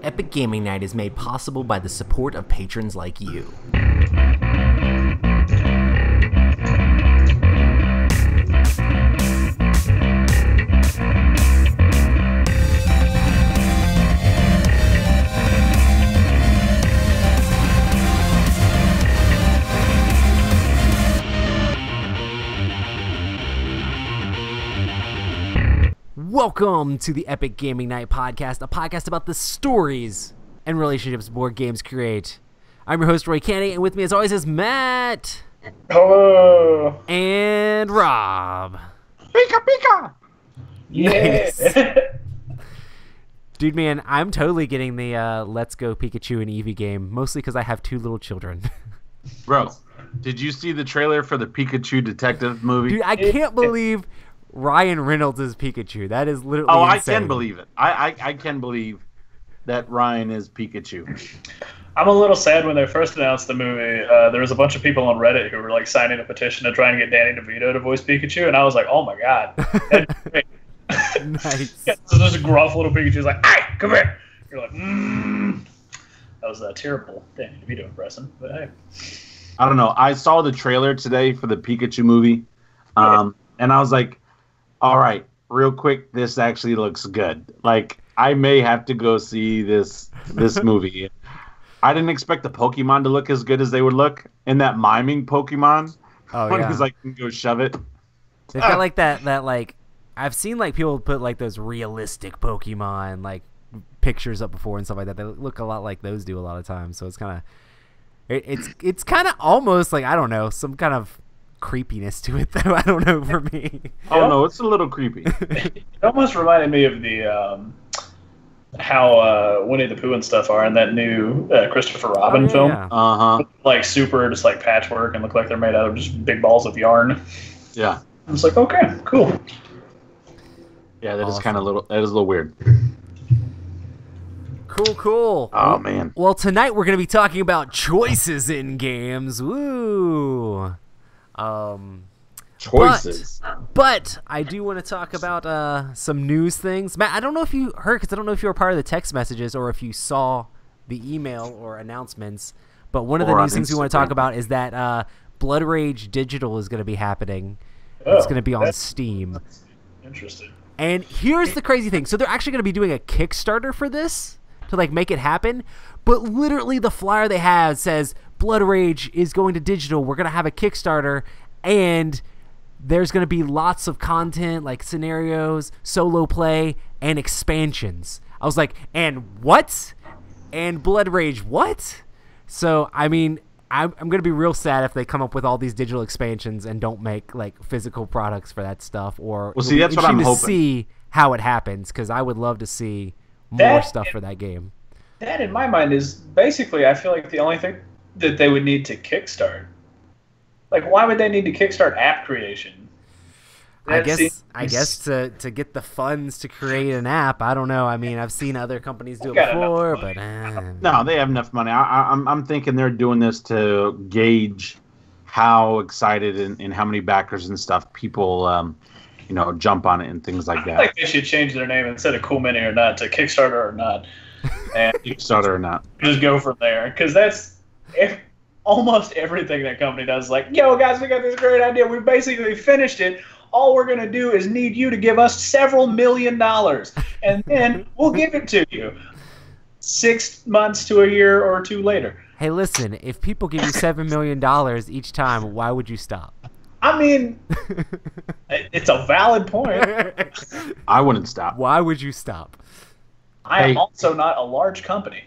Epic Gaming Night is made possible by the support of patrons like you. Welcome to the Epic Gaming Night podcast, a podcast about the stories and relationships board games create. I'm your host, Roy Canny, and with me as always is Matt. Hello. And Rob. Pika Pika. Yes. Yeah. Dude, man, I'm totally getting the Let's Go Pikachu and Eevee game, mostly because I have two little children. Bro, did you see the trailer for the Pikachu detective movie? Dude, I can't believe Ryan Reynolds is Pikachu. That is literally insane. I insane. can believe it. I can believe that Ryan is Pikachu. I'm a little sad when they first announced the movie. There was a bunch of people on Reddit who were like signing a petition to try and get Danny DeVito to voice Pikachu, and I was like, "Oh my god, that'd be great." Nice. Yeah, so there's a gruff little Pikachu who's like, "Hey, come here." You're like, That was a terrible Danny DeVito impression, but hey. I don't know. I saw the trailer today for the Pikachu movie, and I was like, all right, real quick, this actually looks good. Like, I may have to go see this movie. I didn't expect the Pokemon to look as good as they would look in that miming Pokemon. Oh, when yeah. he's like, go shove it. They've got like that like, I've seen like people put like those realistic Pokemon like pictures up before and stuff like that. They look a lot like those do a lot of times. So it's kind of, it's kind of almost like, I don't know, some kind of creepiness to it though. I don't know, for me. Oh no, it's a little creepy. It almost reminded me of the how Winnie the Pooh and stuff are in that new Christopher Robin film. Uh-huh. Like super, just like patchwork and look like they're made out of just big balls of yarn. Yeah. I was like, okay, cool. Yeah, that is Awesome. kind of that is a little weird. Cool. Oh man. Well, tonight we're going to be talking about choices in games. Woo. Choices. But I do want to talk about some news things. Matt, I don't know if you heard, because I don't know if you were part of the text messages or if you saw the email or announcements, but one of the Or on news things we want to talk Instagram. about is that Blood Rage Digital is going to be happening. Oh, It's going to be on that's- Steam. Interesting. And here's the crazy thing. So they're actually going to be doing a Kickstarter for this to like make it happen. But literally the flyer they have says Blood Rage is going to digital. We're going to have a Kickstarter, and there's going to be lots of content like scenarios, solo play, and expansions. I was like, and what? And Blood Rage what? So, I mean, I'm going to be real sad if they come up with all these digital expansions and don't make like physical products for that stuff. Or Well, see, that's what I'm interesting to hoping. see how it happens, because I would love to see more That- stuff for that game. That, in my mind, is basically, I feel like the only thing that they would need to kickstart. Like, why would they need to kickstart app creation? I That guess to get the funds to create an app. I don't know. I mean, I've seen other companies do it Got enough before, money. but No, they have enough money. I'm thinking they're doing this to gauge how excited and how many backers and stuff people, jump on it and things like I feel that. like they should change their name instead of Cool Mini or Not to Kickstarter or Not. And Kickstarter or not. just go from there. Because that's almost everything that company does. Like, yo, guys, we got this great idea. We basically finished it. All we're going to do is need you to give us several $1 million. And then we'll give it to you 6 months to a year or two later. hey, listen, if people give you $7 million each time, why would you stop? I mean, it's a valid point. I wouldn't stop. Why would you stop? I am Hey. also not a large company.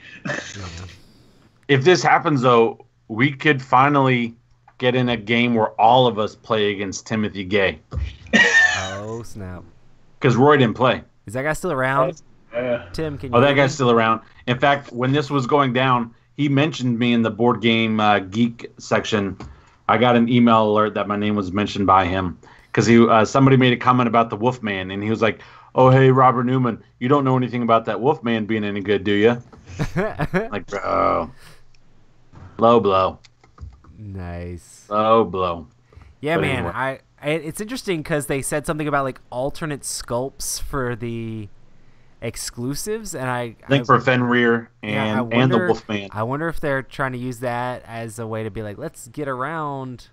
If this happens, though, we could finally get in a game where all of us play against Timothy Gay. Oh, snap. Because Roy didn't play. Is that guy still around? Yeah. Tim, can you Oh, that hear me? guy's still around. In fact, when this was going down, he mentioned me in the board game geek section. I got an email alert that my name was mentioned by him because somebody made a comment about the Wolfman, and he was like, "Oh, hey, Robert Newman, you don't know anything about that Wolfman being any good, do you?" Like, bro, low blow, Nice. low blow. Yeah, But man. anyway. It's interesting because they said something about like alternate sculpts for the exclusives, and I think for Fenrir and the Wolfman. I wonder if they're trying to use that as a way to be like, let's get around.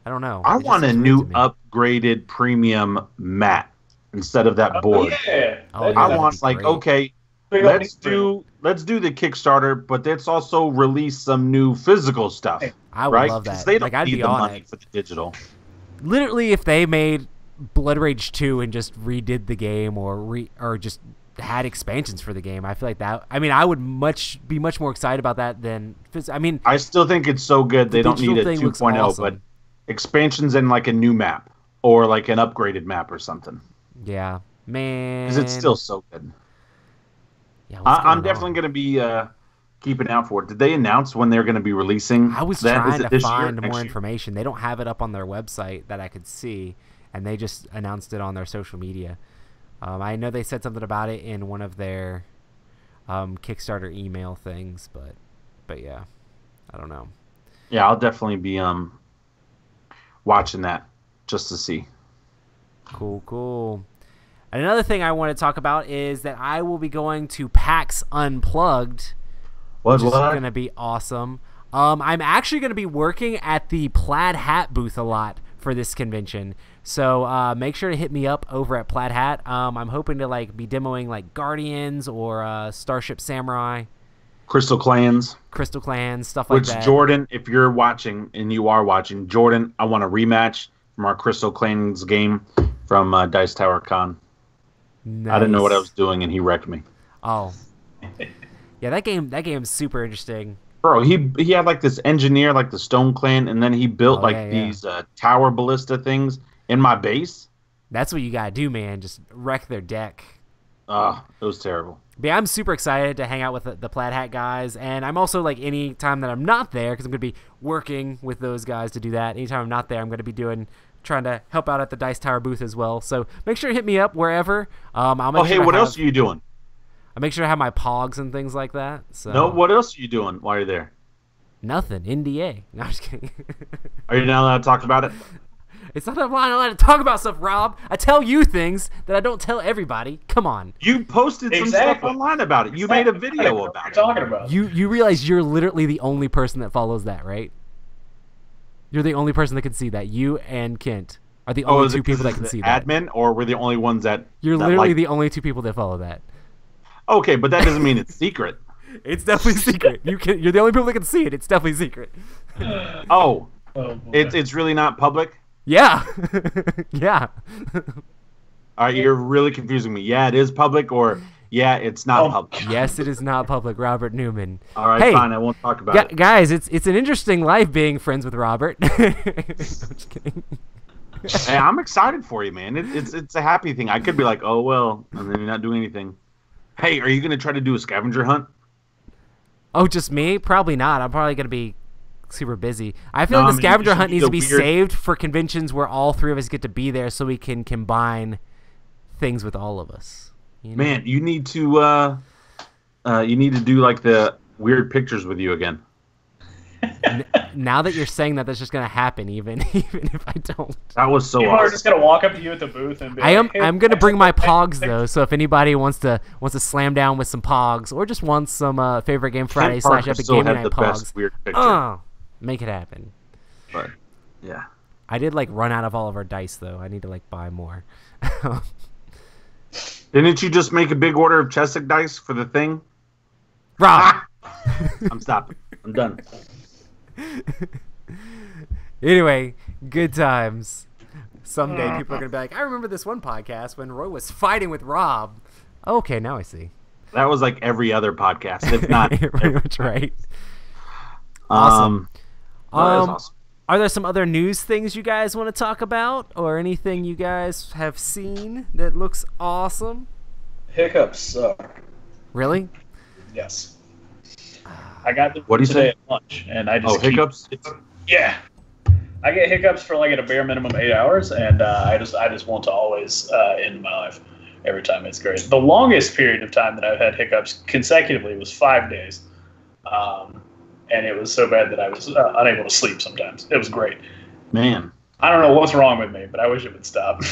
I don't know. I want a new upgraded premium mat instead of that board. Yeah. I want okay, let's do the Kickstarter, but let's also release some new physical stuff. I would love that. They don't need the money for the digital. Literally, if they made Blood Rage 2 and just redid the game or just had expansions for the game, I feel like that. I mean, I would be much more excited about that than. I mean, I still think it's so good they don't need a 2.0, awesome. But expansions and like a new map or like an upgraded map or something. Yeah, man. Because it's still so good. Yeah, I'm definitely going to be keeping out for it. Did they announce when they're going to be releasing? I was trying to find more information. They don't have it up on their website that I could see, and they just announced it on their social media. I know they said something about it in one of their Kickstarter email things, but yeah, I don't know. Yeah, I'll definitely be watching that just to see. Cool. And another thing I want to talk about is that I will be going to PAX Unplugged, which is going to be awesome. I'm actually going to be working at the Plaid Hat booth a lot for this convention. So make sure to hit me up over at Plaid Hat. I'm hoping to be demoing like Guardians or Starship Samurai, Crystal Clans, stuff like that. Which Jordan, if you're watching and you are watching, Jordan, I want a rematch from our Crystal Clans game from Dice Tower Con. Nice. I didn't know what I was doing and he wrecked me. Oh, yeah, that game's super interesting. Bro, he had like this engineer, like the Stone Clan, and then he built these tower ballista things in my base. That's what you gotta do, man. Just wreck their deck. It was terrible. But yeah, I'm super excited to hang out with the Plaid Hat guys, and I'm also any time that I'm not there, because I'm gonna be working with those guys to do that. Anytime I'm not there, I'm gonna be trying to help out at the Dice Tower booth as well. So make sure to hit me up wherever. What else are you doing? I make sure to have my pogs and things like that. So. No, what else are you doing while you're there? Nothing. NDA. No, I'm just kidding. Are you not allowed to talk about it? It's not that I'm not allowed to talk about stuff, Rob. I tell you things that I don't tell everybody. Come on. You posted some stuff online about it. You made a video about it. Talking about. You realize you're literally the only person that follows that, right? You're the only person that can see that. You and Kent are the only two people that can see that. Admin, or we're the only ones that... You're literally the only two people that follow that. Okay, but that doesn't mean it's secret. It's definitely secret. You're the only people that can see it. It's definitely secret. Oh it's really not public? Yeah. Yeah. All right, you're really confusing me. Yeah, it is public, or yeah, it's not public. Yes, it is not public, Robert Newman. All right, fine. I won't talk about it. Guys, it's an interesting life being friends with Robert. I'm just kidding. Hey, I'm excited for you, man. It's a happy thing. I could be like, oh, well, and then you're not doing anything. Hey, are you going to try to do a scavenger hunt? Oh, just me? Probably not. I'm probably going to be super busy. I feel like the scavenger hunt needs to be saved for conventions where all three of us get to be there so we can combine things with all of us. You know? Man, you need to do like the weird pictures with you again. Now that you're saying that, that's just gonna happen, even if I don't. That was so. People are just gonna walk up to you at the booth and be I'm gonna bring my pogs though. So if anybody wants to slam down with some pogs or just wants some favorite game Friday / Epic Gaming Night pogs, weird picture. Make it happen. But yeah, I did run out of all of our dice though. I need to buy more. Didn't you just make a big order of Chesic dice for the thing? Rob, I'm stopping. I'm done. Anyway, good times. Someday people are gonna be like, I remember this one podcast when Roy was fighting with Rob. Okay, now I see. That was like every other podcast, if not. You're pretty much right. Awesome. Awesome. Are there some other news things you guys want to talk about, or anything you guys have seen that looks awesome? Hiccups suck. Really? Yes. I got them today say? At lunch, and I just hiccups. Yeah, I get hiccups for at a bare minimum 8 hours, and I just want to always end my life every time. It's great. The longest period of time that I've had hiccups consecutively was 5 days, and it was so bad that I was unable to sleep sometimes. It was great. Man, I don't know what's wrong with me, but I wish it would stop.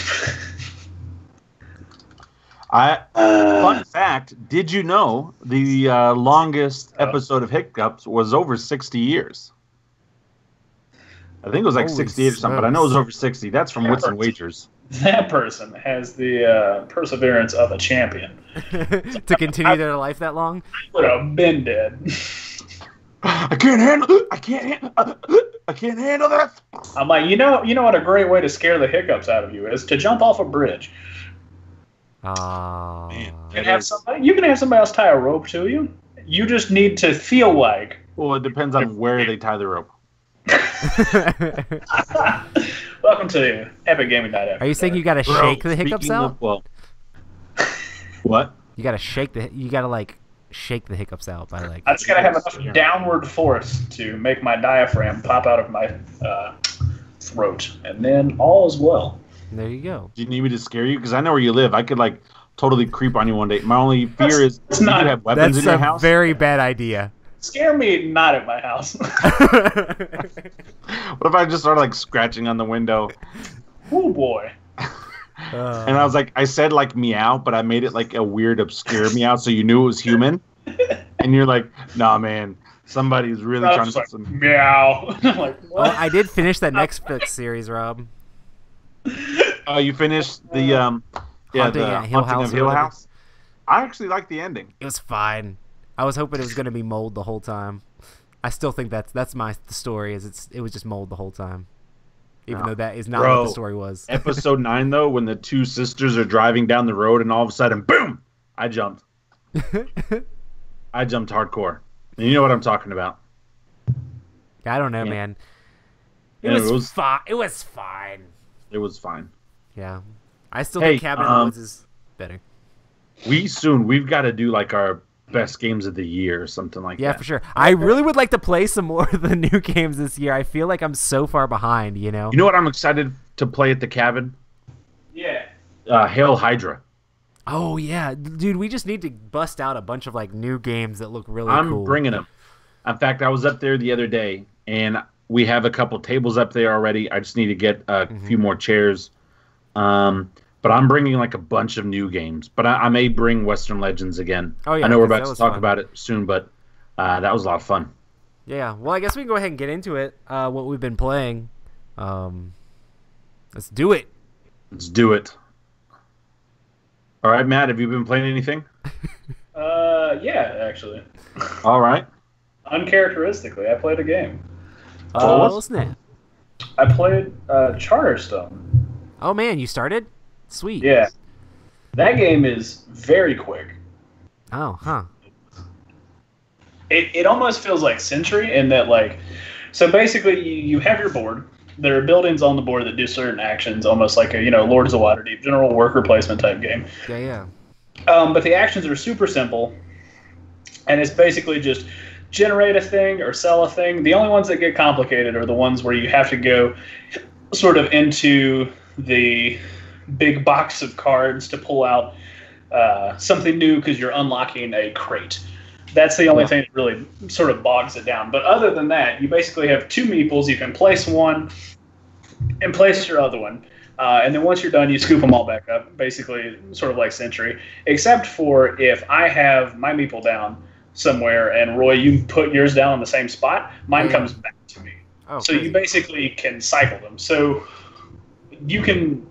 Fun fact, did you know the longest episode of Hiccups was over 60 years? I think it was like Holy 68 or something, but I know it was smokes. over 60. That's from Wits and Wagers. That person has the perseverance of a champion. To continue their life that long? Would have been dead. I can't handle it. I can't handle that. I'm like, you know what a great way to scare the hiccups out of you is to jump off a bridge. Oh. Man. You can have somebody else tie a rope to you. You just need to feel like. Well, it depends on where they tie the rope. Welcome to Epic Gaming Night. Are you saying you gotta shake the hiccups out? What? You gotta shake the hiccups out by like. I just gotta have enough downward force to make my diaphragm pop out of my throat, and then all is well. There you go. Do you need me to scare you? Because I know where you live. I could like totally creep on you one day. My only fear is you have weapons in your house. That's a very bad idea. Scare me not at my house. What if I just started like scratching on the window? Oh boy. And I was like, I said like meow, but I made it like a weird, obscure meow, so you knew it was human. And you're like, nah, man, somebody's really trying to like, some meow. I'm like, what? Oh, I did finish that Netflix series, Rob. Oh, you finished the Haunting the at Hill Haunting House of or Hill whatever. House. I actually liked the ending. It was fine. I was hoping it was gonna be mold the whole time. I still think that's the story. It was just mold the whole time, even though that is not what the story was. Episode 9 though, when the two sisters are driving down the road and all of a sudden, boom! I jumped. I jumped hardcore. And you know what I'm talking about. I don't know, Yeah. man. Yeah, It was fine. It was fine. It was fine. Yeah, I still Hey, think Cabin in the Woods is better. We've got to do like our best games of the year or something like that. Yeah, for sure. I really would like to play some more of the new games this year. I feel like I'm so far behind, you know? You know what I'm excited to play at the cabin? Yeah. Hail Hydra. Oh, yeah. Dude, we just need to bust out a bunch of, like, new games that look really I'm cool. bringing them. In fact, I was up there the other day, and we have a couple tables up there already. I just need to get a few more chairs. But I'm bringing like a bunch of new games. But I may bring Western Legends again. Oh, yeah, I know we're 'cause about that to was talk fun. about it soon, but that was a lot of fun. Yeah, well, I guess we can go ahead and get into it, what we've been playing. Let's do it. Let's do it. All right, Matt, have you been playing anything? Yeah, actually. All right. Uncharacteristically, I played a game. Oh, snap. I played Charterstone. Oh, man, you started? Sweet. Yeah. That game is very quick. Oh, huh. It almost feels like Century in that, like, so basically you have your board. There are buildings on the board that do certain actions, almost like a, Lords of Waterdeep, general worker placement type game. Yeah. But the actions are super simple, and it's basically just generate a thing or sell a thing. The only ones that get complicated are the ones where you have to go sort of into the big box of cards to pull out something new because you're unlocking a crate. That's the only thing that really sort of bogs it down. But other than that, you basically have two meeples. You can place one and place your other one. And then once you're done, you scoop them all back up, basically sort of like Century. Except for if I have my meeple down somewhere and Roy, you put yours down in the same spot, mine comes back to me. Oh, so crazy. you basically can cycle them. So you can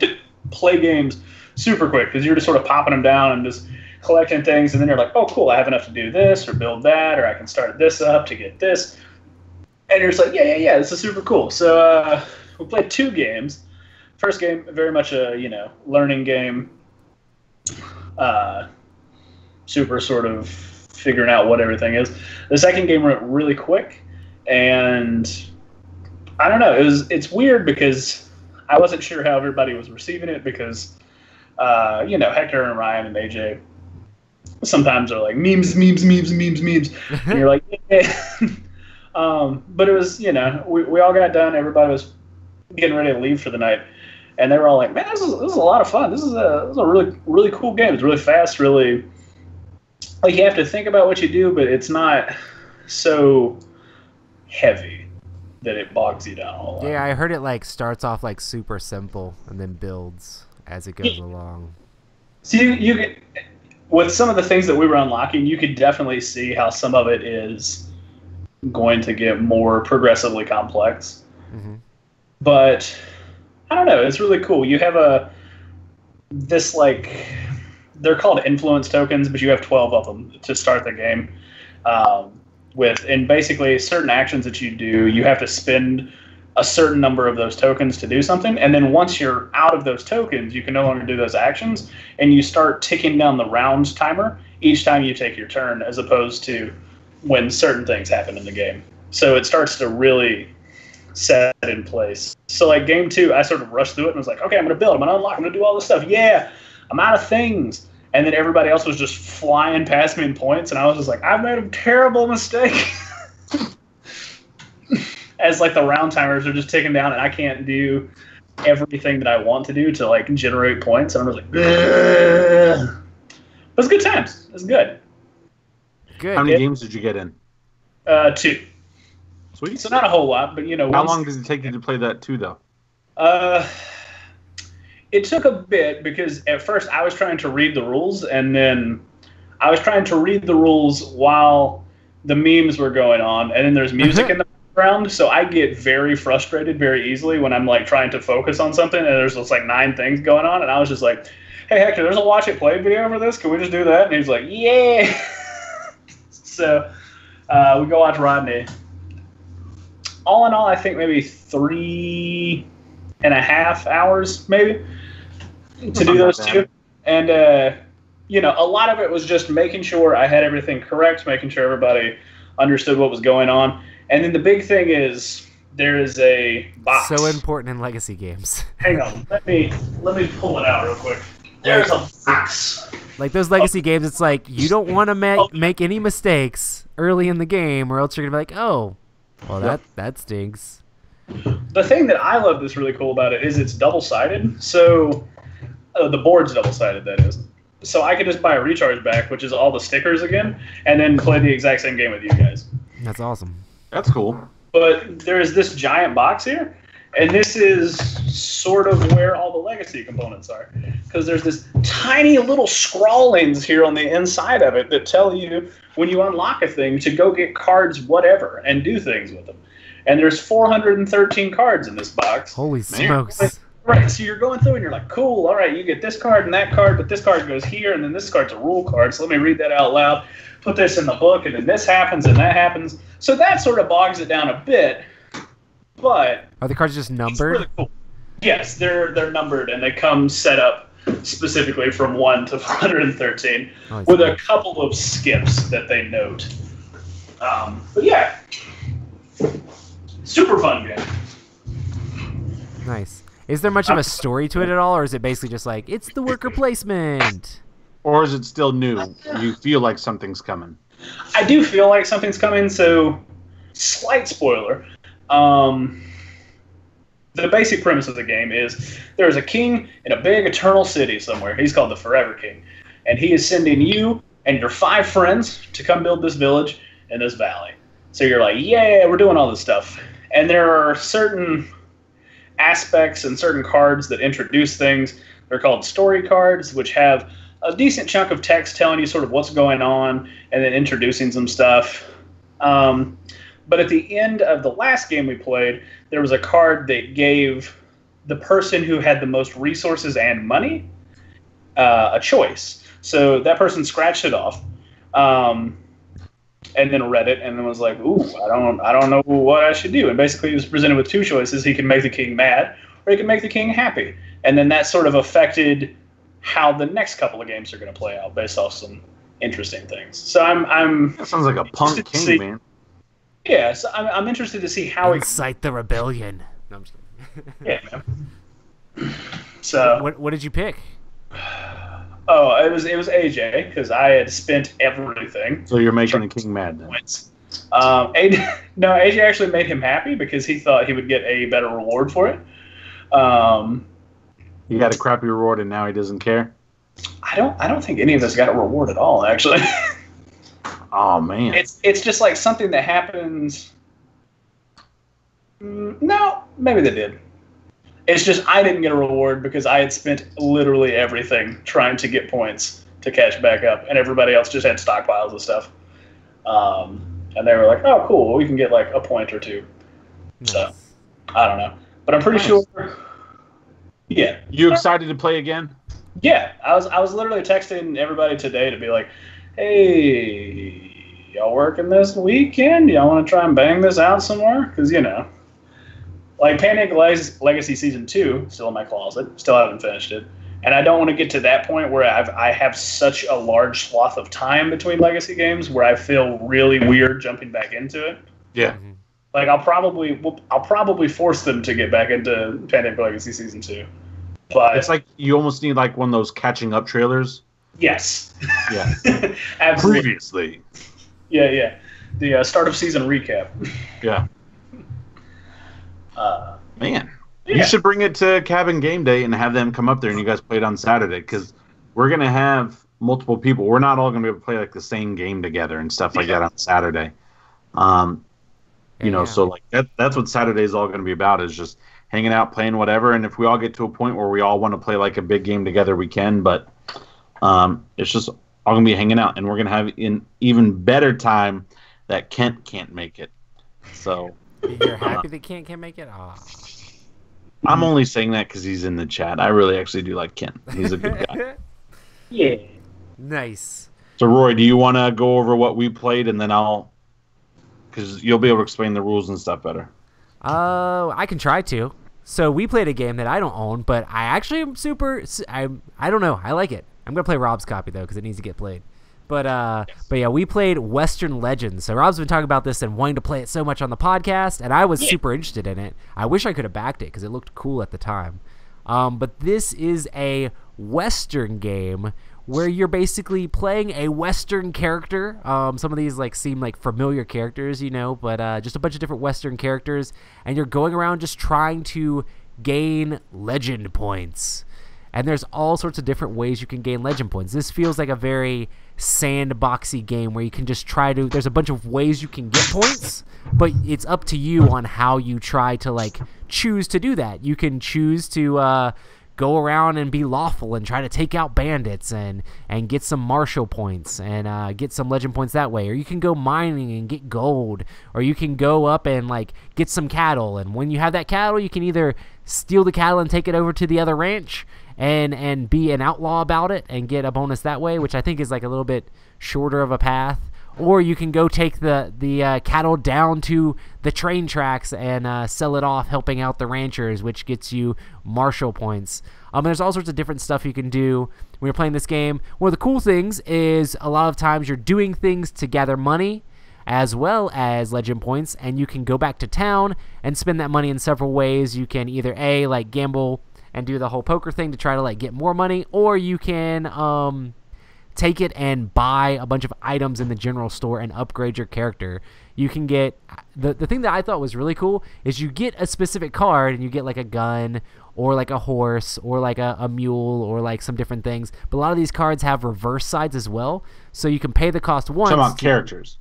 play games super quick because you're just sort of popping them down and just collecting things, and then you're like, oh, cool, I have enough to do this or build that, or I can start this up to get this. And you're just like, yeah, this is super cool. So we played 2 games. First game, very much a, learning game. Super sort of figuring out what everything is. The second game went really quick, and I don't know, it's weird because I wasn't sure how everybody was receiving it because, Hector and Ryan and AJ sometimes are like memes, and you're like, yeah. But it was, we all got done. Everybody was getting ready to leave for the night, and they were all like, man, this is a lot of fun. This is a really, really cool game. It's really fast, really, like, you have to think about what you do, but it's not so heavy that it bogs you down a whole lot. Yeah, I heard it, like, starts off, like, super simple and then builds as it goes along. So you could, with some of the things that we were unlocking, you could definitely see how some of it is going to get more progressively complex. Mm-hmm. But I don't know. It's really cool. You have this like they're called influence tokens, but you have 12 of them to start the game. And basically certain actions that you do, you have to spend a certain number of those tokens to do something, and then once you're out of those tokens, you can no longer do those actions, and you start ticking down the round timer each time you take your turn, as opposed to when certain things happen in the game. So it starts to really set in place. So like game 2, I sort of rushed through it and was like, okay, I'm going to build, I'm going to unlock, I'm going to do all this stuff. Yeah, I'm out of things. And then everybody else was just flying past me in points, and I was just like, I've made a terrible mistake. As like the round timers are just ticking down, and I can't do everything that I want to do to like generate points. And I'm just like, ugh. But it's good times. It's good. Good. How many games did you get in? 2. Sweet. So not a whole lot, but How long does it take you to play that 2 though? It took a bit because at first I was trying to read the rules, and then I was trying to read the rules while the memes were going on, and then there's music in the background, so I get very frustrated very easily when I'm like trying to focus on something and there's just like 9 things going on, and I was just like, hey Hector, there's a watch it play video for this, can we just do that? And he's like, yeah. So we go watch Rodney. All in all, I think maybe 3.5 hours maybe to do those 2. And a lot of it was just making sure I had everything correct, making sure everybody understood what was going on. And then the big thing is there is a box. So important in legacy games. Hang on, let me pull it out real quick. There's a box. Like those legacy games, it's like you don't want to make any mistakes early in the game, or else you're gonna be like, oh, well that stinks. The thing that I love that's really cool about it is it's double-sided. So the board's double-sided, that is. So I could just buy a recharge back, which is all the stickers again, and then play the exact same game with you guys. That's awesome. That's cool. But there's this giant box here, and this is sort of where all the legacy components are. Because there's this tiny little scrawlings here on the inside of it that tell you when you unlock a thing to go get cards whatever and do things with them. And there's 413 cards in this box. Holy smokes. Right, so you're going through and you're like, cool, all right, you get this card and that card, but this card goes here, and then this card's a rule card, so let me read that out loud, put this in the book, and then this happens and that happens. So that sort of bogs it down a bit, but... Are the cards just numbered? Really cool. Yes, they're numbered, and they come set up specifically from 1 to 413 with a couple of skips that they note. But yeah, super fun game. Nice. Is there much of a story to it at all, or is it basically just like, it's the worker placement? Or is it still new? You feel like something's coming? I do feel like something's coming, so slight spoiler. The basic premise of the game is there's a king in a big eternal city somewhere. He's called the Forever King. And he is sending you and your 5 friends to come build this village in this valley. So you're like, yeah, we're doing all this stuff. And there are certain aspects and certain cards that introduce things. They're called story cards, which have a decent chunk of text telling you sort of what's going on and then introducing some stuff. But at the end of the last game we played, there was a card that gave the person who had the most resources and money a choice. So that person scratched it off and then read it and then was like, ooh, I don't know what I should do. And basically he was presented with 2 choices. He could make the king mad or he could make the king happy. And then that sort of affected how the next couple of games are going to play out based off some interesting things. So I'm That sounds like a punk king, man. Yeah, so I'm interested to see how Incite the rebellion. No, I'm just kidding. Yeah, man. So what did you pick? Oh, it was AJ because I had spent everything. So you're making the king mad then? AJ actually made him happy because he thought he would get a better reward for it. He got a crappy reward and now he doesn't care? I don't think any of us got a reward at all, actually. Oh man. It's just like something that happens. No, maybe they did. It's just I didn't get a reward because I had spent literally everything trying to get points to catch back up, and everybody else just had stockpiles of stuff. And they were like, "Oh, cool, well, we can get like a point or two." Nice. So I don't know, but I'm pretty sure. Yeah. You excited to play again? Yeah, I was literally texting everybody today to be like, "Hey, y'all working this weekend? Y'all want to try and bang this out somewhere?" Because like Pandemic Legacy Season 2, still in my closet, still haven't finished it, and I don't want to get to that point where I have such a large swath of time between Legacy games where I feel really weird jumping back into it. Yeah. Like I'll probably force them to get back into Pandemic Legacy Season 2. But It's like you almost need like one of those catching up trailers. yes. Yeah. Absolutely. Previously. Yeah. The start of season recap. Yeah. Man. Yeah. You should bring it to Cabin Game Day and have them come up there and you guys play it on Saturday because we're going to have multiple people. We're not all going to be able to play like the same game together and stuff like that on Saturday. So like that's what Saturday is all going to be about is just hanging out, playing whatever. And if we all get to a point where we all want to play like a big game together, we can. But it's just all going to be hanging out. And we're going to have an even better time that Kent can't make it. So You're happy that Kent can't make it? Aw. I'm only saying that because he's in the chat. I really actually do like Kent. He's a good guy. Yeah. Nice. So, Roy, do you want to go over what we played and then because you'll be able to explain the rules and stuff better. I can try to. So we played a game that I don't own, but I actually am I don't know. I like it. I'm going to play Rob's copy, though, because it needs to get played. But yeah, we played Western Legends. So Rob's been talking about this and wanting to play it so much on the podcast, and I was super interested in it. I wish I could have backed it because it looked cool at the time. But this is a Western game where you're basically playing a Western character. Some of these seem like familiar characters, but just a bunch of different Western characters, and you're going around just trying to gain legend points. And there's all sorts of different ways you can gain legend points. This feels like a very sandboxy game where you can just there's a bunch of ways you can get points, but it's up to you on how you try to choose to do that. You can choose to go around and be lawful and try to take out bandits and get some martial points and get some legend points that way. Or you can go mining and get gold. Or you can go up and get some cattle. And when you have that cattle, you can either steal the cattle and take it over to the other ranch and be an outlaw about it and get a bonus that way, which I think is a little bit shorter of a path. Or you can go take the cattle down to the train tracks and sell it off, helping out the ranchers, which gets you martial points. There's all sorts of different stuff you can do when you're playing this game. One of the cool things is a lot of times you're doing things to gather money as well as legend points, and you can go back to town and spend that money in several ways. You can either gamble and do the whole poker thing to try to get more money, or you can take it and buy a bunch of items in the general store and upgrade your character. You can get the thing that I thought was really cool is you get a specific card and you get a gun or a horse or a mule or some different things. But a lot of these cards have reverse sides as well, so you can pay the cost once. Talking about characters.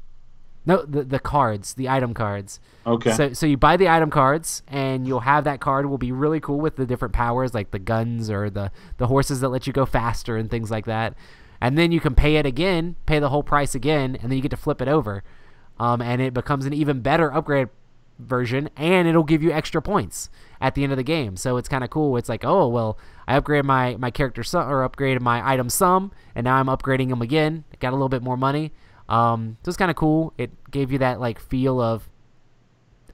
No, the cards, the item cards. Okay. So you buy the item cards, and you'll have that card will be really cool with the different powers, like the guns or the horses that let you go faster and things like that. And then you can pay it again, pay the whole price again, and then you get to flip it over. And it becomes an even better upgrade version, and it'll give you extra points at the end of the game. So it's kind of cool. It's oh, well, I upgraded my character or upgraded my item some, and now I'm upgrading them again. Got a little bit more money. So it's kind of cool. It gave you that feel of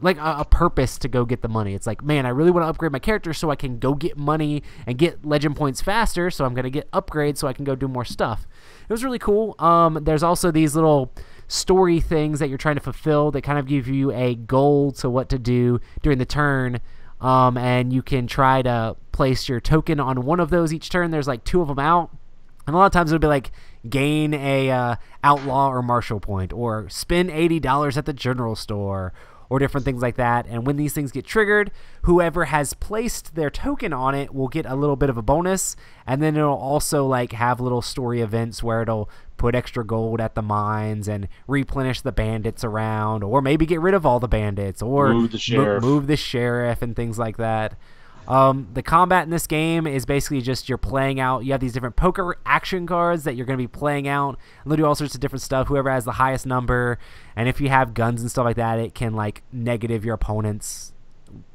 a purpose to go get the money. It's man, I really want to upgrade my character so I can go get money and get legend points faster, so I'm going to get upgrades so I can go do more stuff. It was really cool. There's also these little story things that you're trying to fulfill that kind of give you a goal to what to do during the turn. And you can try to place your token on one of those each turn. There's 2 of them out. And a lot of times it'll be gain a outlaw or martial point, or spend $80 at the general store, or different things like that. And when these things get triggered, whoever has placed their token on it will get a little bit of a bonus. And then it'll also have little story events where it'll put extra gold at the mines and replenish the bandits around, or maybe get rid of all the bandits, or move the sheriff and things like that. The combat in this game is basically just you're playing out. You have these different poker action cards that you're going to be playing out, and they'll do all sorts of different stuff. Whoever has the highest number, and if you have guns and stuff like that, it can like negative your opponent's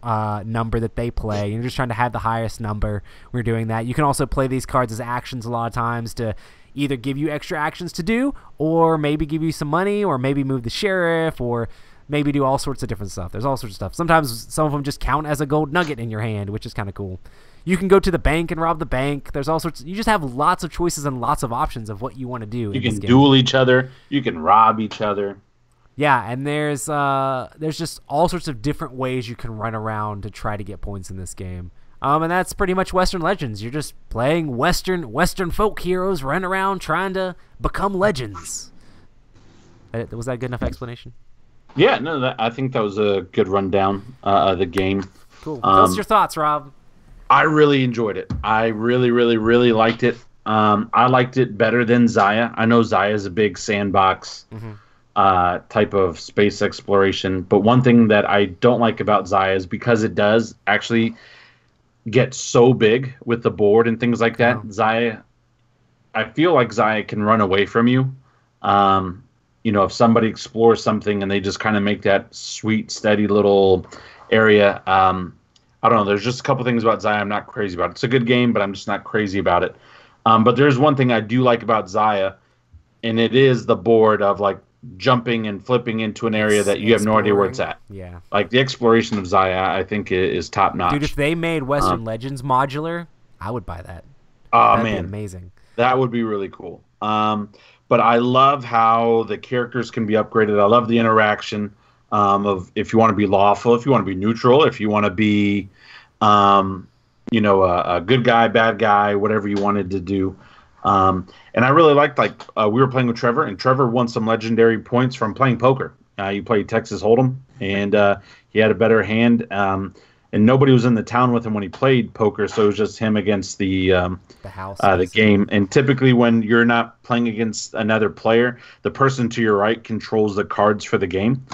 number that they play. You're just trying to have the highest number. We're doing that. You can also play these cards as actions a lot of times to either give you extra actions to do, or maybe give you some money, or maybe move the sheriff, or maybe do all sorts of different stuff. There's all sorts of stuff. Sometimes some of them just count as a gold nugget in your hand, which is kind of cool. You can go to the bank and rob the bank. There's all sorts. You just have lots of choices and lots of options of what you want to do. You can duel each other. You can rob each other. Yeah, and there's just all sorts of different ways you can run around to try to get points in this game. And that's pretty much Western Legends. You're just playing Western folk heroes running around trying to become legends. Was that a good enough explanation? Yeah, no, I think that was a good rundown of the game. Cool. Those are your thoughts, Rob. I really enjoyed it. I really, really, really liked it. I liked it better than Zaya. I know Zaya is a big sandbox type of space exploration, but one thing that I don't like about Zaya is because it does actually get so big with the board and things like that. Zaya, I feel like Zaya can run away from you. If somebody explores something and they just kind of make that sweet, steady little area, I don't know. There's just a couple things about Zaya I'm not crazy about. It's a good game, but I'm just not crazy about it. But there's one thing I do like about Zaya, and it is the board of like jumping and flipping into an area that you have no idea where it's at. Yeah. Like the exploration of Zaya, I think is top notch. Dude, if they made Western Legends modular, I would buy that. Oh, That'd man. be amazing. That would be really cool. But I love how the characters can be upgraded. I love the interaction of if you want to be lawful, if you want to be neutral, if you want to be, a good guy, bad guy, whatever you wanted to do. And I really liked, we were playing with Trevor, and Trevor won some legendary points from playing poker. He played Texas Hold'em, and he had a better hand. And nobody was in the town with him when he played poker, so it was just him against the house, the game. And typically, when you're not playing against another player, the person to your right controls the cards for the game.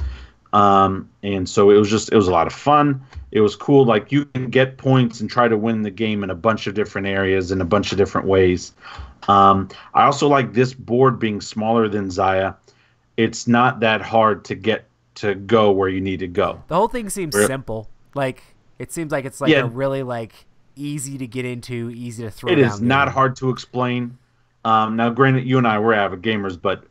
And so it was a lot of fun. It was cool. Like, you can get points and try to win the game in a bunch of different areas in a bunch of different ways. I also like this board being smaller than Zaya. It's not that hard to get to go where you need to go. The whole thing seems simple. Like, it seems like it's a really easy to get into, easy to throw down. It is not hard to explain. Now, granted, you and I were avid gamers, but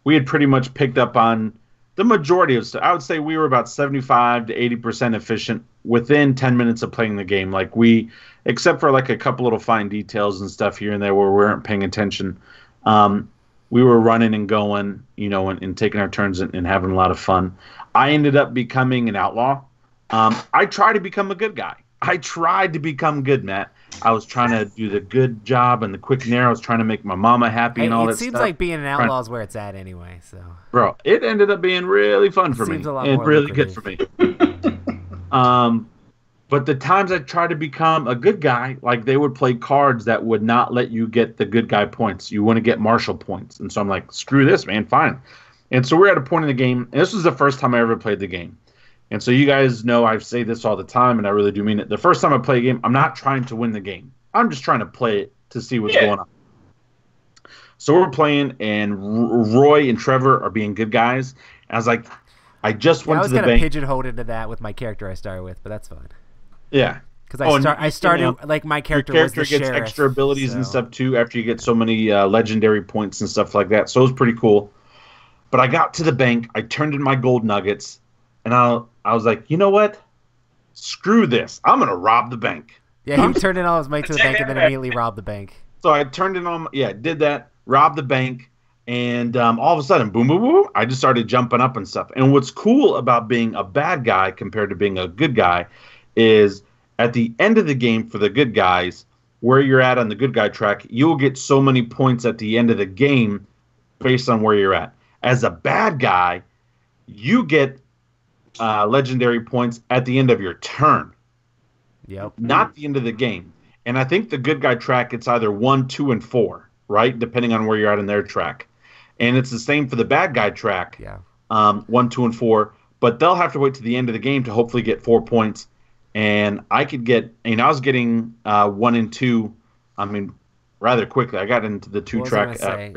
we had pretty much picked up on the majority of stuff. I would say we were about 75 to 80% efficient within 10 minutes of playing the game. Like, except for a couple little fine details and stuff here and there where we weren't paying attention, we were running and going, and taking our turns and having a lot of fun. I ended up becoming an outlaw. I tried to become a good guy. I tried to become good, Matt. I was trying to do the good job and the quick and narrow. I was trying to make my mama happy and all that stuff. It seems like being an outlaw is where it's at anyway. So, bro, it ended up being really fun for me and really good for me. But the times I tried to become a good guy, they would play cards that would not let you get the good guy points. You want to get martial points. And so I'm like, screw this, man, fine. And so we're at a point in the game, and this was the first time I ever played the game. And so you guys know I say this all the time, and I really do mean it. The first time I play a game, I'm not trying to win the game. I'm just trying to play it to see what's going on. So we're playing, and Roy and Trevor are being good guys. And I was like, I just went to the bank. I was going to pigeonhole into that with my character I started with, but that's fine. Yeah. Because I started, my character was the sheriff. Gets extra abilities and stuff, too, after you get so many legendary points and stuff like that. So it was pretty cool. But I got to the bank. I turned in my gold nuggets. And I was like, you know what? Screw this. I'm going to rob the bank. Yeah, he turned in all his money to the bank and then immediately robbed the bank. So I turned in all did that, robbed the bank, and all of a sudden, boom, boom, boom, I just started jumping up and stuff. And what's cool about being a bad guy compared to being a good guy is at the end of the game for the good guys, where you're at on the good guy track, you'll get so many points at the end of the game based on where you're at. As a bad guy, you get legendary points at the end of your turn. Yep. Not the end of the game. And I think the good guy track, it's either 1, 2, and 4, right? Depending on where you're at in their track. And it's the same for the bad guy track. Yeah. 1, 2, and 4. But they'll have to wait to the end of the game to hopefully get 4 points. and I could get. And I was getting 1 and 2. I mean, rather quickly. I got into the 2-track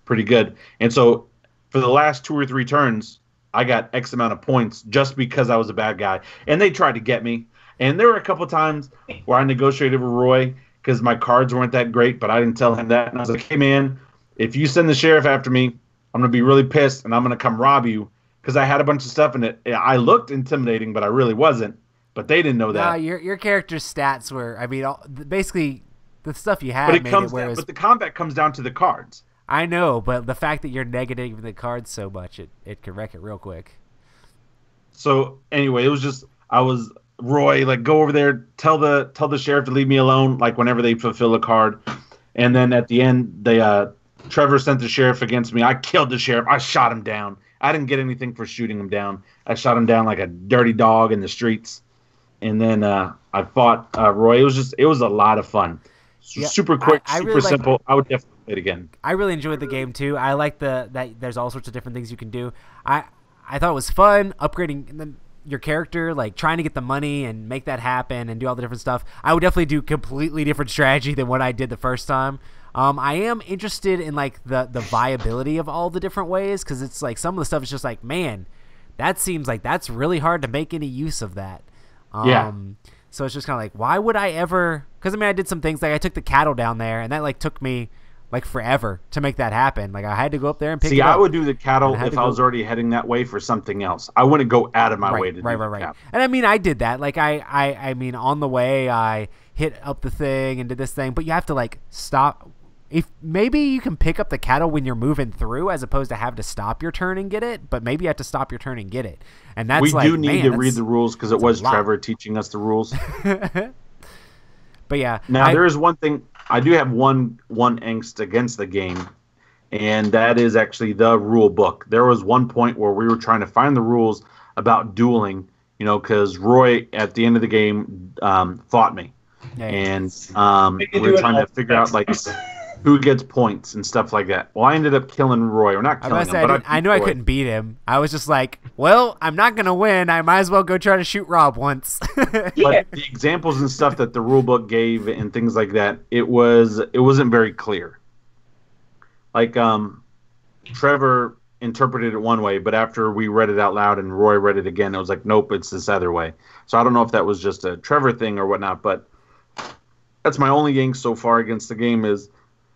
pretty good. And so for the last 2 or 3 turns, I got X amount of points just because I was a bad guy. And they tried to get me. And there were a couple times where I negotiated with Roy because my cards weren't that great, but I didn't tell him that. And I was like, hey, man, if you send the sheriff after me, I'm going to be really pissed, and I'm going to come rob you because I had a bunch of stuff in it. I looked intimidating, but I really wasn't. But they didn't know that. Nah, your character's stats were, I mean, basically the stuff you had but made it where but the combat comes down to the cards. I know, but the fact that you're negating the cards so much, it can wreck it real quick. So anyway, it was just I was Roy, like, go over there, tell the sheriff to leave me alone, like whenever they fulfill a card. And then at the end, they Trevor sent the sheriff against me. I killed the sheriff. I shot him down. I didn't get anything for shooting him down. I shot him down like a dirty dog in the streets. And then I fought Roy. It was a lot of fun. Yeah, super quick, I super really simple. I would definitely play it again. I really enjoyed the game too. I like that there's all sorts of different things you can do. I thought it was fun upgrading your character, like trying to get the money and make that happen and do all the different stuff. I would definitely do completely different strategy than what I did the first time. I am interested in like the viability of all the different ways, because it's like some of the stuff is just like, man, that seems like that's really hard to make any use of that. Yeah. So it's just kind of like, why would I ever? Because I mean, I did some things like I took the cattle down there, and that like took me like forever to make that happen. Like I had to go up there and pick it up. See, I would do the cattle if I was already heading that way for something else. I wouldn't go out of my way to do the cattle. And I mean, I did that. Like I mean, on the way, I hit up the thing and did this thing, but you have to like stop. If maybe you can pick up the cattle when you're moving through, as opposed to have to stop your turn and get it. But maybe you have to stop your turn and get it. And that's we do need to read the rules, because it was Trevor teaching us the rules. But yeah, now there is one thing. I do have one angst against the game, and that is actually the rule book. There was one point where we were trying to find the rules about dueling, because Roy at the end of the game fought me, and we were trying to figure out like who gets points and stuff like that. Well, I ended up killing Roy, or not killing him, but I knew I couldn't beat him. I was just like, well, I'm not gonna win. I might as well go try to shoot Rob once. But the examples and stuff that the rule book gave and things like that, it wasn't very clear. Like Trevor interpreted it one way, but after we read it out loud and Roy read it again, it was like, nope, it's this other way. So I don't know if that was just a Trevor thing or whatnot, but that's my only angst so far against the game is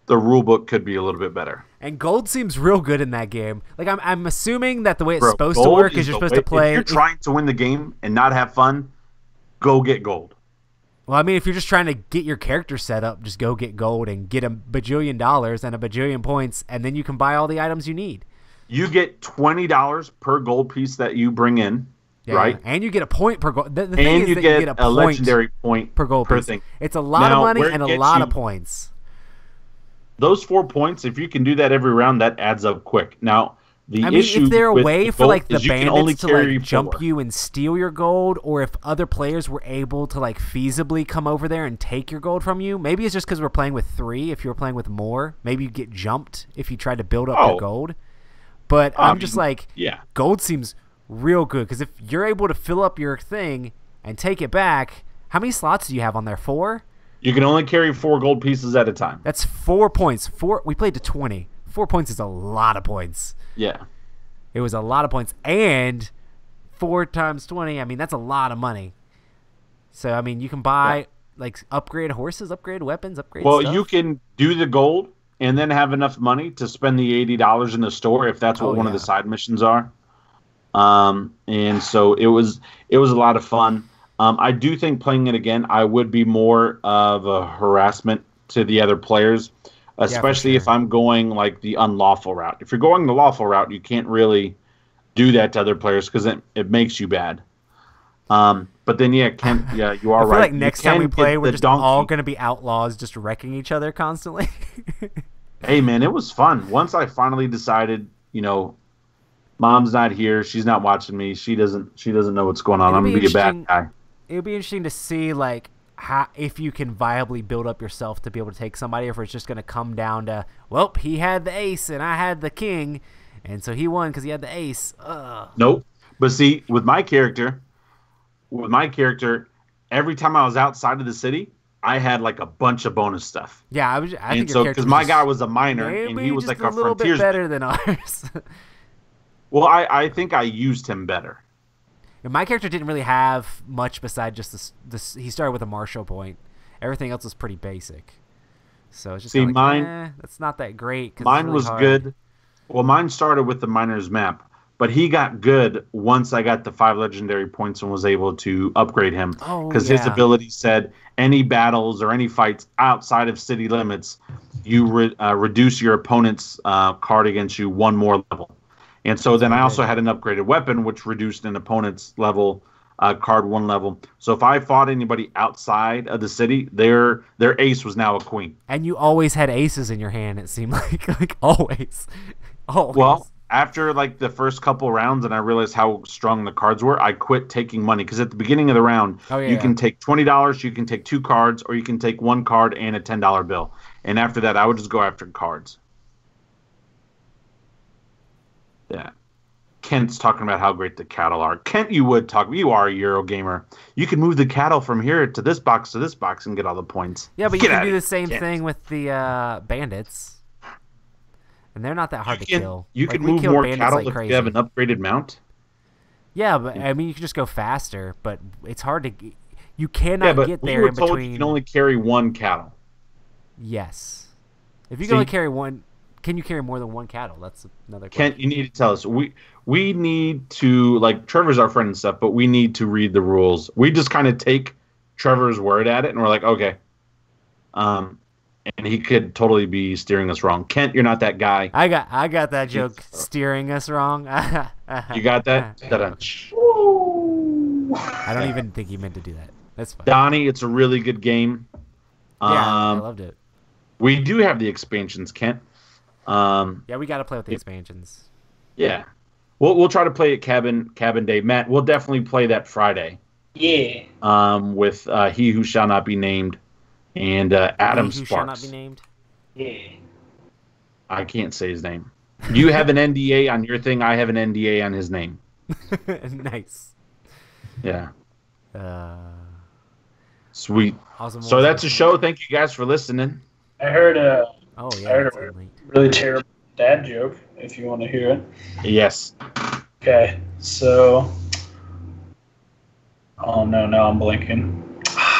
the rule book could be a little bit better. And gold seems real good in that game. Like I'm assuming that the way it's supposed to work is you're supposed to play. If you're trying to win the game and not have fun, go get gold. Well, I mean, if you're just trying to get your character set up, just go get gold and get $1 bajillion and $1 bajillion points, and then you can buy all the items you need. You get $20 per gold piece that you bring in, right? And you get a point per gold. The thing is you that get you get a legendary point per gold piece. thing. It's a lot of money and a lot of points. Those 4 points, if you can do that every round, that adds up quick. Now, if there a way for like the bandits to like jump 4. you and steal your gold, or if other players were able to like feasibly come over there and take your gold from you, maybe it's just because we're playing with 3. If you were playing with more, maybe you get jumped if you tried to build up your gold. But I'm just like, gold seems real good, because if you're able to fill up your thing and take it back, how many slots do you have on there? 4? You can only carry 4 gold pieces at a time. That's 4 points. We played to 20. 4 points is a lot of points. Yeah. It was a lot of points. And 4 times 20, I mean, that's a lot of money. So, I mean, you can buy, like, upgrade horses, upgrade weapons, upgrade stuff. Well, you can do the gold and then have enough money to spend the $80 in the store if that's what one of the side missions are. And so it was a lot of fun. I do think playing it again, I would be more of a harassment to the other players, especially if I'm going like the unlawful route. If you're going the lawful route, you can't really do that to other players because it makes you bad. But then, you are I feel right. Like next time we play, we're just all going to be outlaws, just wrecking each other constantly. Hey, man, it was fun. Once I finally decided, Mom's not here. She's not watching me. She doesn't know what's going on. I'm going to be a bad guy. It would be interesting to see, like, if you can viably build up yourself to be able to take somebody, or if it's just going to come down to, well, he had the ace and I had the king, and so he won because he had the ace. Ugh. Nope. But see, with my character, every time I was outside of the city, I had like a bunch of bonus stuff. Yeah, I think and so because my guy was a miner and he was like a little bit frontiersman. better than ours. Well, I think I used him better. And my character didn't really have much besides just this. He started with a Marshall point. Everything else was pretty basic. So it's just See, like, mine. That's not that great. 'Cause Mine it's really was hard. good. Well, mine started with the miner's map, but he got good once I got the 5 legendary points and was able to upgrade him. Oh, Because his yeah. ability said any battles or any fights outside of city limits, you reduce your opponent's card against you 1 more level. And so then I also had an upgraded weapon, which reduced an opponent's level card 1 level. So if I fought anybody outside of the city, their ace was now a queen. And you always had aces in your hand. It seemed like always. Always. Well, after like the first couple rounds, and I realized how strong the cards were, I quit taking money because at the beginning of the round, you can take $20, you can take 2 cards, or you can take 1 card and a $10 bill. And after that, I would just go after cards. Yeah. Kent's talking about how great the cattle are. Kent, you are a Eurogamer. You can move the cattle from here to this box and get all the points. Yeah, but Get you can out do of the here, same Kent. thing with the bandits. And they're not that hard to kill. You Like, can we move kill more bandits cattle like if crazy. you have an upgraded mount. Yeah, but I mean, you can just go faster, but it's hard to. You Yeah, cannot but get we there were in told between. you can only carry 1 cattle. Yes, if you See- can only carry one, can you carry more than 1 cattle? That's another question. Kent, you need to tell us. We need to, like, Trevor's our friend and stuff, but we need to read the rules. We just kind of take Trevor's word at it, and we're like, okay. And he could totally be steering us wrong. Kent, you're not that guy. I got that joke steering us wrong. You got that? Ta-da. I don't even think he meant to do that. That's fine. Donnie, it's a really good game. Yeah, I loved it. We do have the expansions, Kent. Yeah, we got to play with the expansions. Yeah. We'll try to play at Cabin Day. Matt, we'll definitely play that Friday. Yeah. With He Who Shall Not Be Named and Adam He who shall not Sparks. be named. Yeah. I can't say his name. You have an NDA on your thing. I have an NDA on his name. Nice. Yeah. Uh, Sweet. awesome. So that's a show. Thank you guys for listening. I heard Oh I yeah. heard that's a late. really terrible dad joke, if you want to hear it. Yes. Okay, so... Oh, no, now I'm blinking.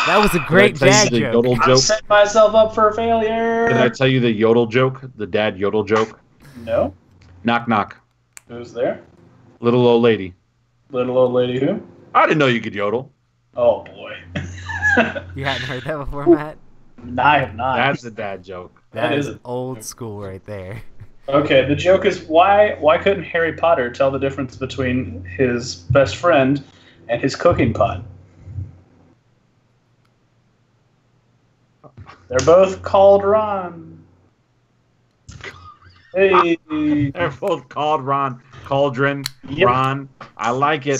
That was a great Did I tell dad you the joke. yodel I'm joke? setting myself up for failure. Did I tell you the yodel joke? The dad yodel joke? No? Knock, knock. Who's there? Little old lady. Little old lady who? I didn't know you could yodel. Oh, boy. You hadn't heard that before, Matt? I have not. That's a dad joke. That is is old school right there. Okay, the joke is why couldn't Harry Potter tell the difference between his best friend and his cooking pot? They're both called Ron. Hey, They're both called Ron. Cauldron. Yep. Ron. I like it.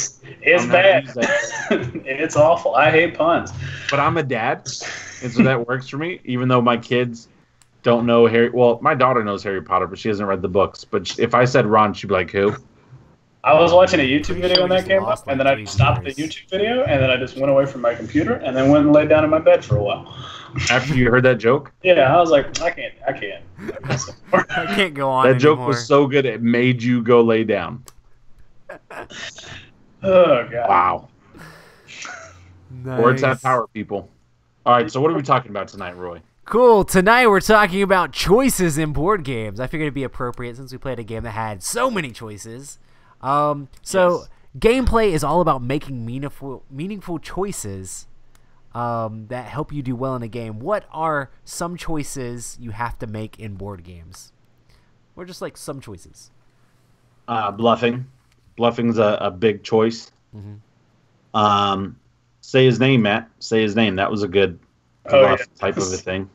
it's I'm gonna bad. use that. It's awful. I hate puns. But I'm a dad, and so that works for me, even though my kids don't know Harry. Well, my daughter knows Harry Potter, but she hasn't read the books. But if I said Ron, she'd be like, who? I was watching a YouTube Pretty video sure when we that just came lost, up, and like, then I 3 stopped the viewers. YouTube video, and then I just went away from my computer, and then went and laid down in my bed for a while. After you heard that joke? Yeah, I was like, I can't. I can't go on That joke anymore. was so good, it made you go lay down. Oh god. Wow. Nice. Words have power, people. All right, so what are we talking about tonight, Roy? Cool. Tonight we're talking about choices in board games. I figured it'd be appropriate since we played a game that had so many choices. Gameplay is all about making meaningful choices that help you do well in a game. What are some choices you have to make in board games? Or just like some choices. Bluffing. Bluffing's a big choice. Mm-hmm. Say his name, Matt. Say his name. That was a good bluff type of a thing.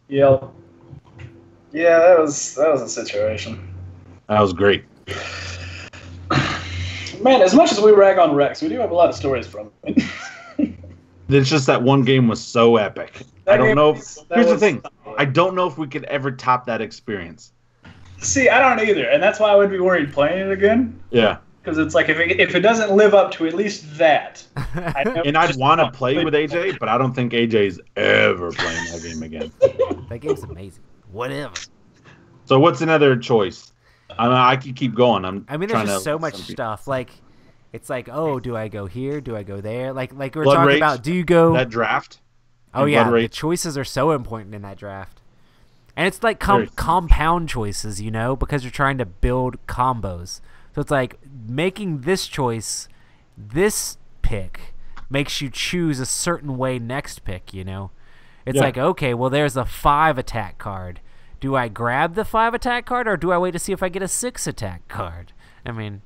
Yeah. Yeah, that was a situation. That was great. Man, as much as we rag on Rex, we do have a lot of stories from it. It's just that one game was so epic. I don't know. Here's the thing. I don't know if we could ever top that experience. See, I don't either, and that's why I would be worried playing it again. Yeah. Because it's like if it doesn't live up to at least that, And I'd want to play with AJ, but I don't think AJ's ever playing that game again. That game's amazing. Whatever. So what's another choice? I mean, I could keep going. There's just so much stuff. Like, it's like, oh, do I go here? Do I go there? Like we're Blood talking Rage, about. Do you go that draft? Oh yeah, Blood the Rage. choices are so important in that draft, and it's like compound choices, because you're trying to build combos. So it's like making this choice, this pick makes you choose a certain way next pick. It's like, okay, well, there's a 5 attack card. Do I grab the 5 attack card, or do I wait to see if I get a 6 attack card? I mean,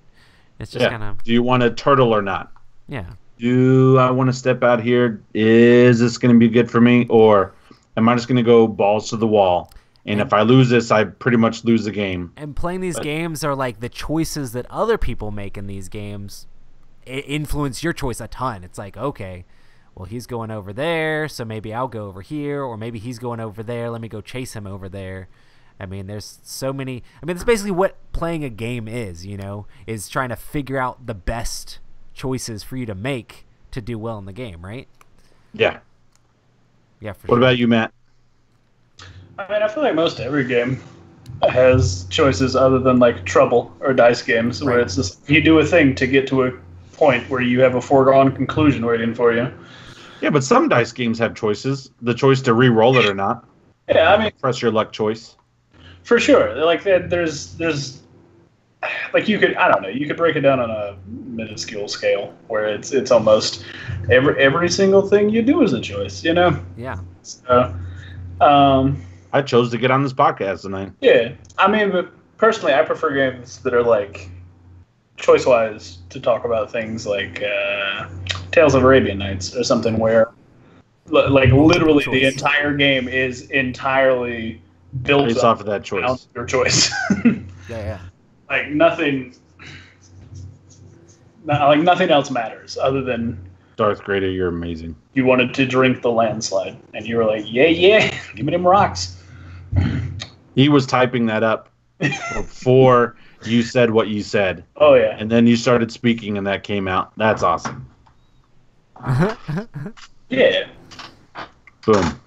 it's just kind of. Do you want a turtle or not? Yeah. Do I want to step out here? Is this going to be good for me, or am I just going to go balls to the wall? And if I lose this, I pretty much lose the game. And playing these games are like the choices that other people make in these games influence your choice a ton. It's like, okay, well, he's going over there, so maybe I'll go over here, or maybe he's going over there. Let me go chase him over there. I mean, there's so many. I mean, that's basically what playing a game is, is trying to figure out the best choices for you to make to do well in the game, right? Yeah. Yeah, for What sure. about you, Matt? I mean, I feel like most every game has choices other than like Trouble or dice games, where it's just you do a thing to get to a point where you have a foregone conclusion waiting for you. Yeah, but some dice games have choices. The choice to re-roll it or not. Yeah, I mean, Press your luck choice. for sure. Like there's like you could break it down on a minuscule scale where it's almost every single thing you do is a choice, Yeah. So, I chose to get on this podcast tonight. yeah. I mean, but personally, I prefer games that are like choice-wise to talk about things like Tales of Arabian Nights or something where, like, literally the entire game is entirely built Based off of that choice. around your choice. Yeah. Like nothing else matters other than Darth Vader, you're amazing. you wanted to drink the landslide, and you were like, yeah, give me them rocks. He was typing that up before you said what you said. Oh, yeah. And then you started speaking and that came out. That's awesome. Yeah. Boom.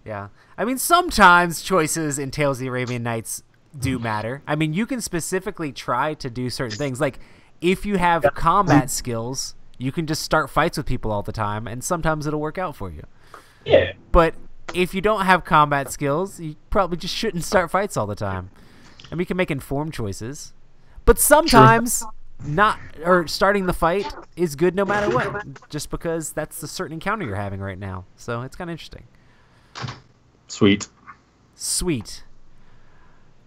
Yeah. I mean, sometimes choices in Tales of the Arabian Nights do matter. I mean, you can specifically try to do certain things. Like, if you have combat skills, you can just start fights with people all the time, and sometimes it'll work out for you. Yeah. But if you don't have combat skills, you probably just shouldn't start fights all the time. I mean, you can make informed choices. But sometimes starting the fight is good no matter what, just because that's the certain encounter you're having right now. So it's kind of interesting. Sweet.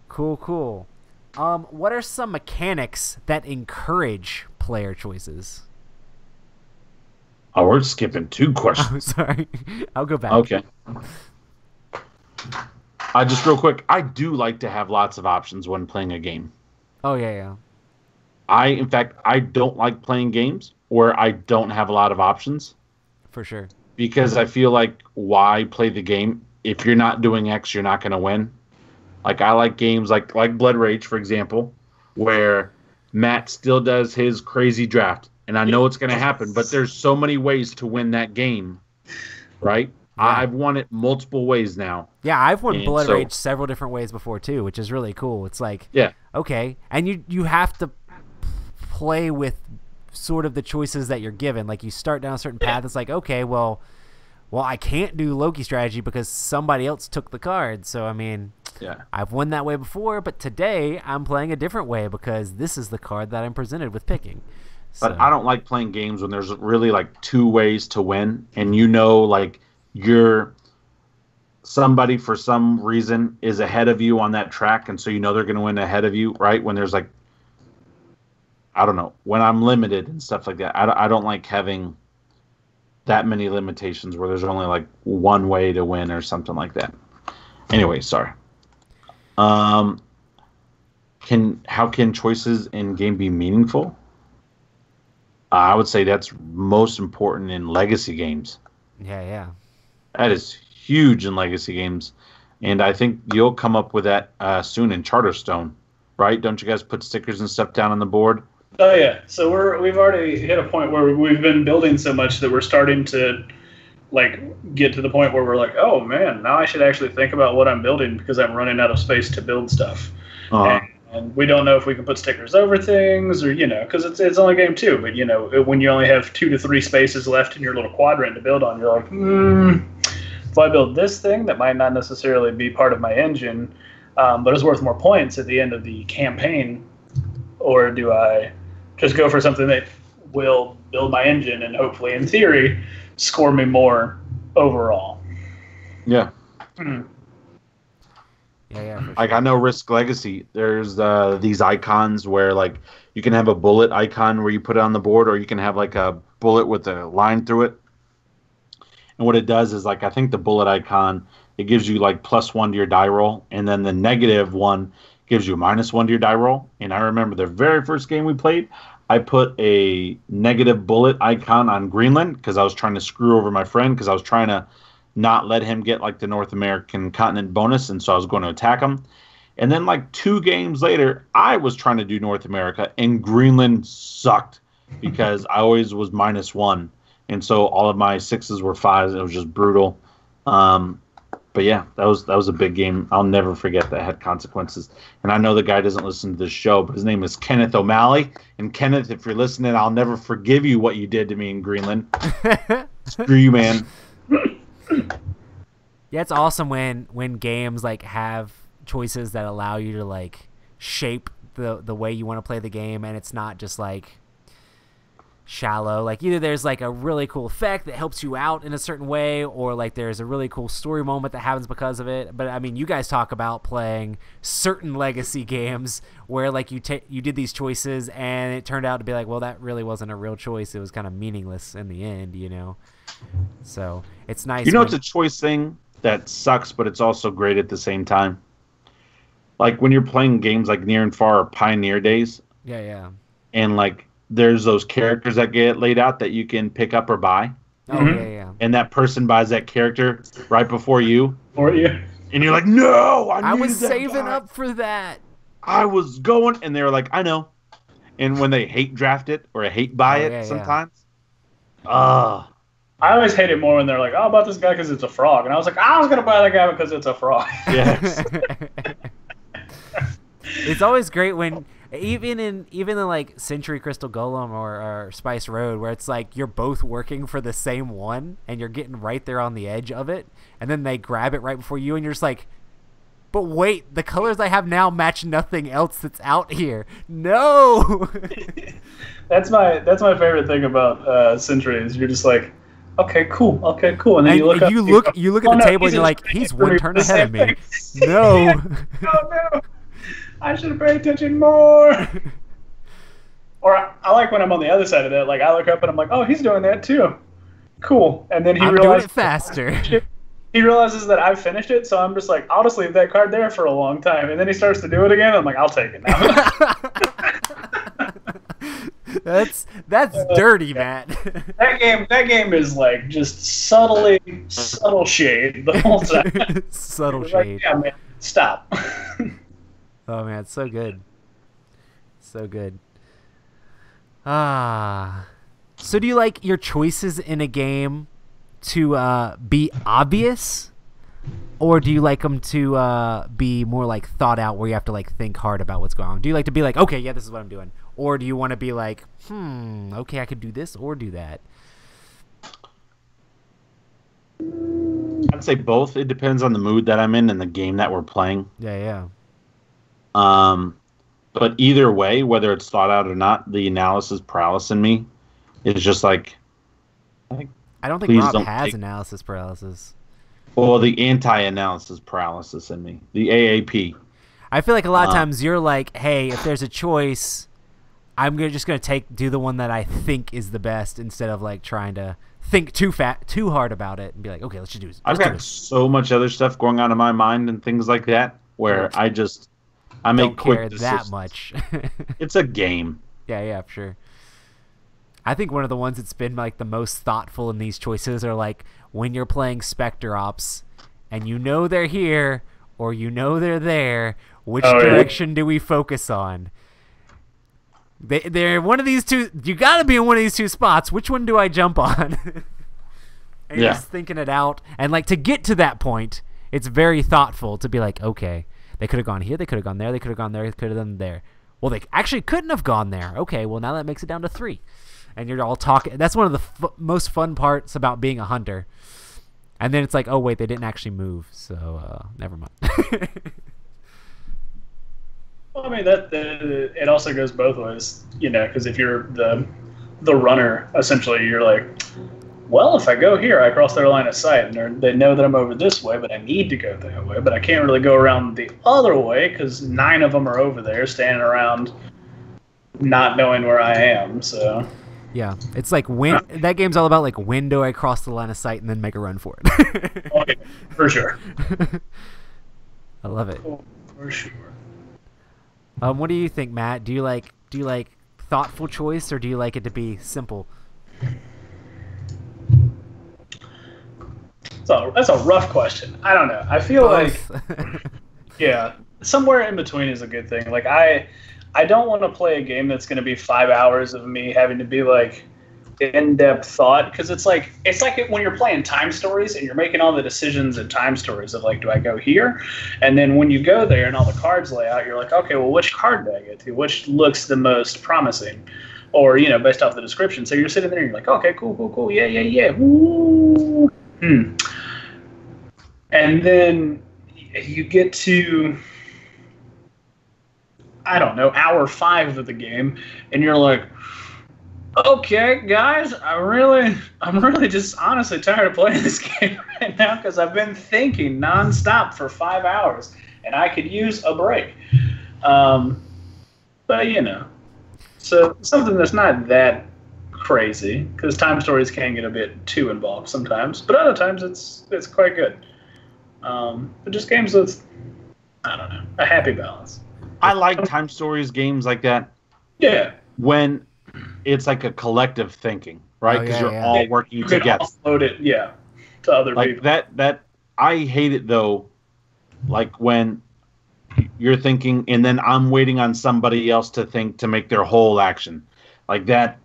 Cool. What are some mechanics that encourage player choices? Oh, we're skipping 2 questions. Oh, sorry. I'll go back. Okay. Just real quick, I do like to have lots of options when playing a game. Oh, yeah. In fact, I don't like playing games where I don't have a lot of options. For sure. Because I feel like, why play the game? If you're not doing X, you're not going to win. Like, I like games like Blood Rage, for example, where Matt still does his crazy draft. And I know it's going to happen, but there's so many ways to win that game, right? Yeah. I've won it multiple ways now. Yeah, I've won Blood Rage several different ways before, too, which is really cool. It's like, okay. And you have to play with sort of the choices that you're given. Like, you start down a certain path. It's like, okay, well, I can't do Loki strategy because somebody else took the card. So, I mean, I've won that way before, but today I'm playing a different way because this is the card that I'm presented with picking. But I don't like playing games when there's really like 2 ways to win, and like somebody for some reason is ahead of you on that track, and so they're going to win ahead of you, right? When there's like, I don't know, when I'm limited and stuff like that. I don't like having that many limitations where there's only like 1 way to win or something like that. Anyway, sorry. How can choices in game be meaningful? I would say that's most important in legacy games. Yeah. That is huge in legacy games. And I think you'll come up with that soon in Charterstone, right? Don't you guys put stickers and stuff down on the board Oh yeah, so we've already hit a point where we've been building so much that we're starting to like get to the point where we're like, oh man, now I should actually think about what I'm building because I'm running out of space to build stuff. Uh-huh. And we don't know if we can put stickers over things or because it's only game 2, but when you only have 2 to 3 spaces left in your little quadrant to build on, you're like, if I build this thing that might not necessarily be part of my engine, but is worth more points at the end of the campaign, or do I just go for something that will build my engine and hopefully, in theory, score me more overall? Yeah. Yeah, for sure. Like I know Risk Legacy, there's these icons where like you can have a bullet icon where you put it on the board, or you can have like a bullet with a line through it. And what it does is like I think the bullet icon, it gives you like +1 to your die roll, and then the negative one gives you -1 to your die roll. And I remember the very first game we played, I put a negative bullet icon on Greenland because I was trying to screw over my friend because I was trying to not let him get like the North American continent bonus, and so I was going to attack him. And then like 2 games later, I was trying to do North America, and Greenland sucked because I always was -1, and so all of my 6s were 5s. It was just brutal. But yeah, that was a big game. I'll never forget that had consequences. And I know the guy doesn't listen to this show, but his name is Kenneth O'Malley. And Kenneth, if you're listening, I'll never forgive you what you did to me in Greenland. Screw you, man. Yeah, it's awesome when games like have choices that allow you to like shape the way you want to play the game, and it's not just like shallow. Like either there's like a really cool effect that helps you out in a certain way, or like there's a really cool story moment that happens because of it. But I mean, you guys talk about playing certain legacy games where like you did these choices and it turned out to be like, well, that really wasn't a real choice. It was kind of meaningless in the end, So it's nice. It's a choice thing that sucks, but it's also great at the same time. Like when you're playing games like Near and Far or Pioneer Days. Yeah. And like there's those characters that get laid out that you can pick up or buy. Oh, yeah. And that person buys that character right before you. Or you. And you're like, no, I was saving up for that. I was going, and they were like, I know. And when they hate draft it or hate buy it sometimes. I always hate it more when they're like, oh, about this guy because it's a frog. And I was like, I was going to buy that guy because it's a frog. Yes. It's always great when even in like Century Crystal Golem or Spice Road, where it's like you're both working for the same one and you're getting right there on the edge of it, and then they grab it right before you, and you're just like, but wait, the colors I have now match nothing else that's out here. No. That's my favorite thing about Century is you're just like, okay, cool. And then you look at the table and you're like, he's one turn ahead of me. No. No. I should have paid attention more. Or I like when I'm on the other side of that. Like I look up and I'm like, oh, he's doing that too. Cool. And then he realizes doing it faster. He realizes that I've finished it, so I'm just like, I'll just leave that card there for a long time. And then he starts to do it again. I'm like, I'll take it now. That's dirty, Matt. That game is like just subtle shade the whole time. Subtle Like, shade. yeah, man, stop. Oh man, it's so good. So good. So do you like your choices in a game to be obvious, or do you like them to be more like thought out, where you have to like think hard about what's going on? Do you like to be like, okay, yeah, this is what I'm doing, or do you want to be like, okay, I could do this or do that? I'd say both. It depends on the mood that I'm in and the game that we're playing. Yeah. But either way, whether it's thought out or not, the analysis paralysis in me is just like, I don't think Rob has analysis paralysis. Well, the anti-analysis paralysis in me, the AAP. I feel like a lot of times you're like, hey, if there's a choice, I'm just gonna do the one that I think is the best, instead of like trying to think too hard about it and be like, okay, let's just do this. I've got so much other stuff going on in my mind and things like that where I make quick decisions. That much. It's a game. Yeah, for sure. I think one of the ones that's been like the most thoughtful in these choices are like when you're playing Spectre Ops and you know they're here or you know they're there, which direction do we focus on? They're one of these two. You got to be in one of these two spots. Which one do I jump on? And you're just thinking it out. And like to get to that point, it's very thoughtful to be like, okay, they could have gone here, they could have gone there, they could have gone there, they could have done there. Well, they actually couldn't have gone there. Okay, well now that makes it down to 3. And you're all talking. That's one of the most fun parts about being a hunter. And then it's like, oh wait, they didn't actually move, so never mind. Well, I mean it also goes both ways, because if you're the runner, essentially, you're like, well, if I go here, I cross their line of sight, and they know that I'm over this way, but I need to go that way, but I can't really go around the other way because 9 of them are over there standing around, not knowing where I am. So. Yeah, it's like that game's all about like when do I cross the line of sight and then make a run for it. Oh, yeah, for sure. I love it. Oh, for sure. What do you think, Matt? Do you like thoughtful choice or do you like it to be simple? So that's a rough question. I don't know. I feel like somewhere in between is a good thing. Like I don't want to play a game that's going to be 5 hours of me having to be like in-depth thought, because it's like when you're playing Time Stories and you're making all the decisions in Time Stories of like, do I go here? And then when you go there and all the cards lay out, you're like, okay, well, which card do I get to? Which looks the most promising? Or, based off the description. So you're sitting there and you're like, okay, cool, yeah. Woo. And then you get to, I don't know, hour 5 of the game, and you're like, okay, guys, I'm really just honestly tired of playing this game right now because I've been thinking nonstop for 5 hours, and I could use a break. But so something that's not that crazy, because Time Stories can get a bit too involved sometimes, but other times it's quite good. But just games with, I don't know, a happy balance. I like Time Stories games like that. Yeah. When it's like a collective thinking, right? Because you're all working together. You can offload it, to other people. That I hate it though. Like when you're thinking, and then I'm waiting on somebody else to think to make their whole action, like that.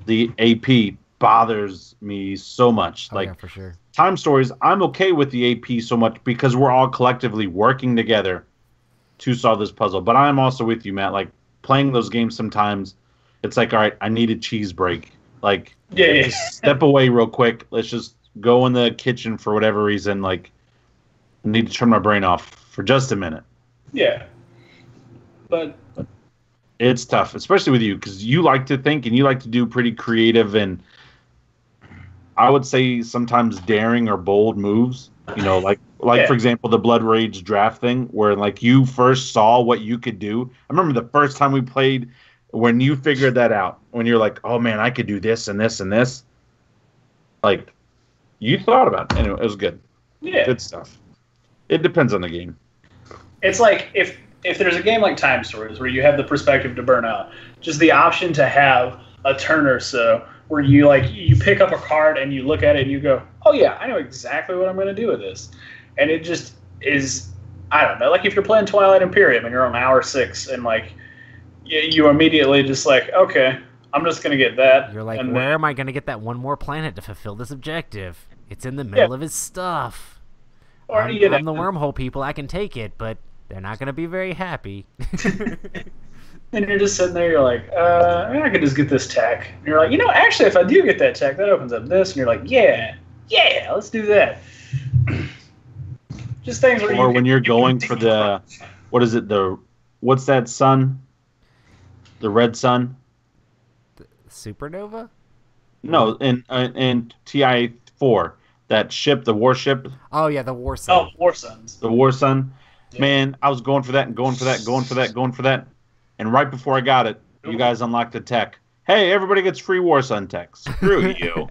The AP bothers me so much. Yeah, for sure. Time Stories, I'm okay with the AP so much because we're all collectively working together to solve this puzzle. But I'm also with you, Matt. Like playing those games sometimes, it's like, all right, I need a cheese break. Like, just step away real quick. Let's just go in the kitchen for whatever reason. Like, I need to turn my brain off for just a minute. Yeah. But it's tough, especially with you, because you like to think and you like to do pretty creative and I would say sometimes daring or bold moves. Like for example, the Blood Rage draft thing, where like you first saw what you could do. I remember the first time we played, when you figured that out, when you're like, oh man, I could do this and this and this. Like, you thought about it. Anyway, it was good. Yeah. Good stuff. It depends on the game. It's like if there's a game like Time Stories where you have the perspective to burn out, just the option to have a turn or so where you pick up a card and you look at it and you go, oh yeah, I know exactly what I'm going to do with this. And it just is, I don't know, like if you're playing Twilight Imperium and you're on hour 6 and like you immediately just like, okay, I'm just going to get that. You're like, where am I going to get that one more planet to fulfill this objective? It's in the middle of his stuff. Or I'm the wormhole people. I can take it, but they're not going to be very happy. And you're just sitting there, you're like, I could just get this tech. And you're like, actually, if I do get that tech, that opens up this. And you're like, yeah, let's do that. Just things where or when you're going for the, what is it, what's that sun? The red sun? The supernova? No, in TI-4, that ship, the warship. Oh, yeah, the War Sun. Oh, War Suns. The War Sun. Yeah. Man, I was going for that and going for that. And right before I got it, you guys unlocked the tech. Hey, everybody gets free War Sun tech. Screw you.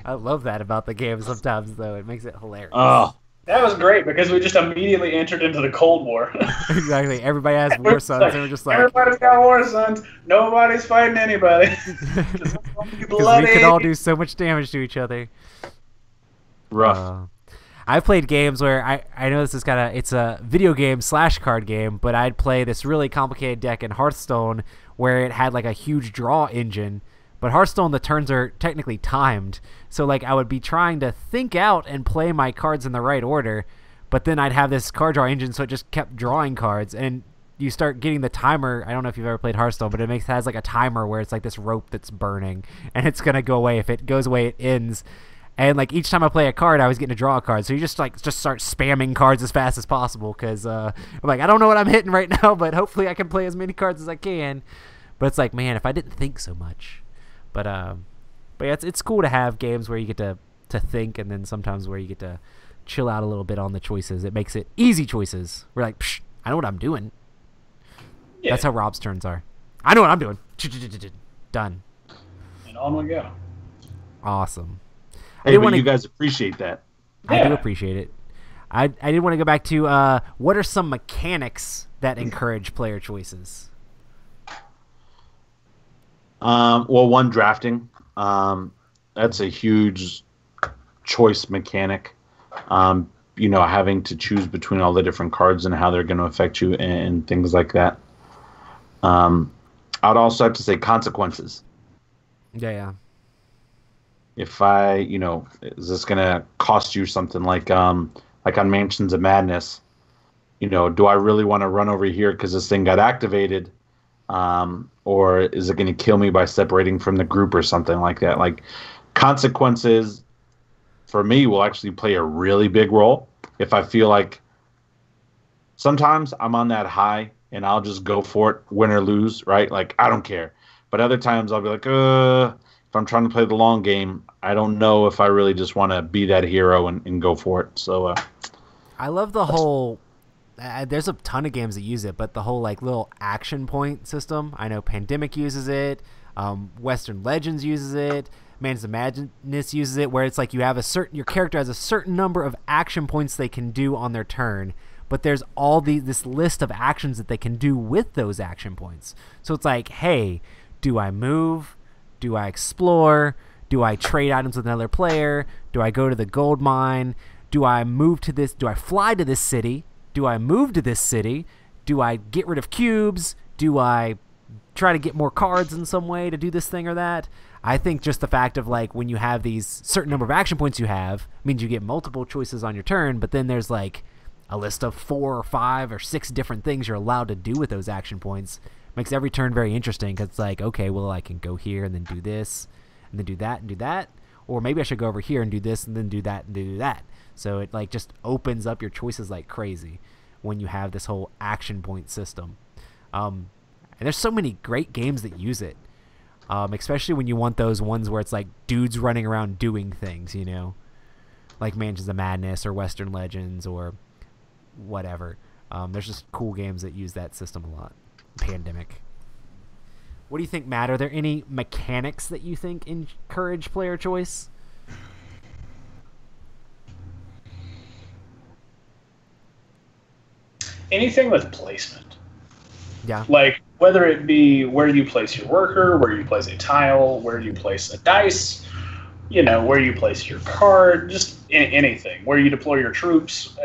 I love that about the game sometimes, though. It makes it hilarious. Oh. That was great because we just immediately entered into the Cold War. Exactly. Everybody has War Suns, and we're just like... Everybody's got War Suns. Nobody's fighting anybody. Because we could all do so much damage to each other. Rough. I've played games where I know this is it's a video game / card game, but I'd play this really complicated deck in Hearthstone where it had like a huge draw engine. But Hearthstone, the turns are technically timed. So like I would be trying to think out and play my cards in the right order, but then I'd have this card draw engine, so it just kept drawing cards. And you start getting the timer. I don't know if you've ever played Hearthstone, but it has like a timer where it's like this rope that's burning, and it's going to go away. If it goes away, it ends. And like each time I play a card, I was getting to draw a card. So you just start spamming cards as fast as possible, because I'm like, I don't know what I'm hitting right now, but hopefully I can play as many cards as I can. But it's like, man, if I didn't think so much. But yeah, it's cool to have games where you get to think, and then sometimes where you get to chill out a little bit on the choices. It makes it easy choices. We're like, psh, I know what I'm doing. Yeah. That's how Rob's turns are. I know what I'm doing. Done. And on we go. Awesome. Hey, but you guys appreciate that. I do appreciate it. I did want to go back to what are some mechanics that encourage player choices? Well, one, drafting. That's a huge choice mechanic. Having to choose between all the different cards and how they're going to affect you and things like that. I'd also have to say consequences. Yeah. If is this going to cost you something like on Mansions of Madness? Do I really want to run over here because this thing got activated? Or is it going to kill me by separating from the group or something like that? Like, consequences for me will actually play a really big role. If I feel like sometimes I'm on that high and I'll just go for it, win or lose, right? Like, I don't care. But other times I'll be like, if I'm trying to play the long game, I don't know if I really just want to be that hero and go for it. So I love the whole there's a ton of games that use it, but the whole like little action point system. I know Pandemic uses it. Western Legends uses it. Man's of Madness uses it, where it's like you have your character has a certain number of action points they can do on their turn, but there's this list of actions that they can do with those action points. So it's like, hey, do I move? Do I explore? Do I trade items with another player? Do I go to the gold mine? Do I move to this? Do I fly to this city? Do I move to this city? Do I get rid of cubes? Do I try to get more cards in some way to do this thing or that? I think just the fact of like when you have these certain number of action points you have means you get multiple choices on your turn, but then there's like a list of 4 or 5 or 6 different things you're allowed to do with those action points. Makes every turn very interesting, because it's like, okay, well, I can go here and then do this and then do that and do that, or maybe I should go over here and do this and then do that and do that. So it like just opens up your choices like crazy when you have this whole action point system. And there's so many great games that use it, especially when you want those ones where it's like dudes running around doing things, like Mansions of Madness or Western Legends or whatever. There's just cool games that use that system a lot. Pandemic. What do you think, Matt? Are there any mechanics that you think encourage player choice? Anything with placement. Yeah. Like, whether it be where you place your worker, where you place a tile, where you place a dice, where you place your card, just anything. Where you deploy your troops.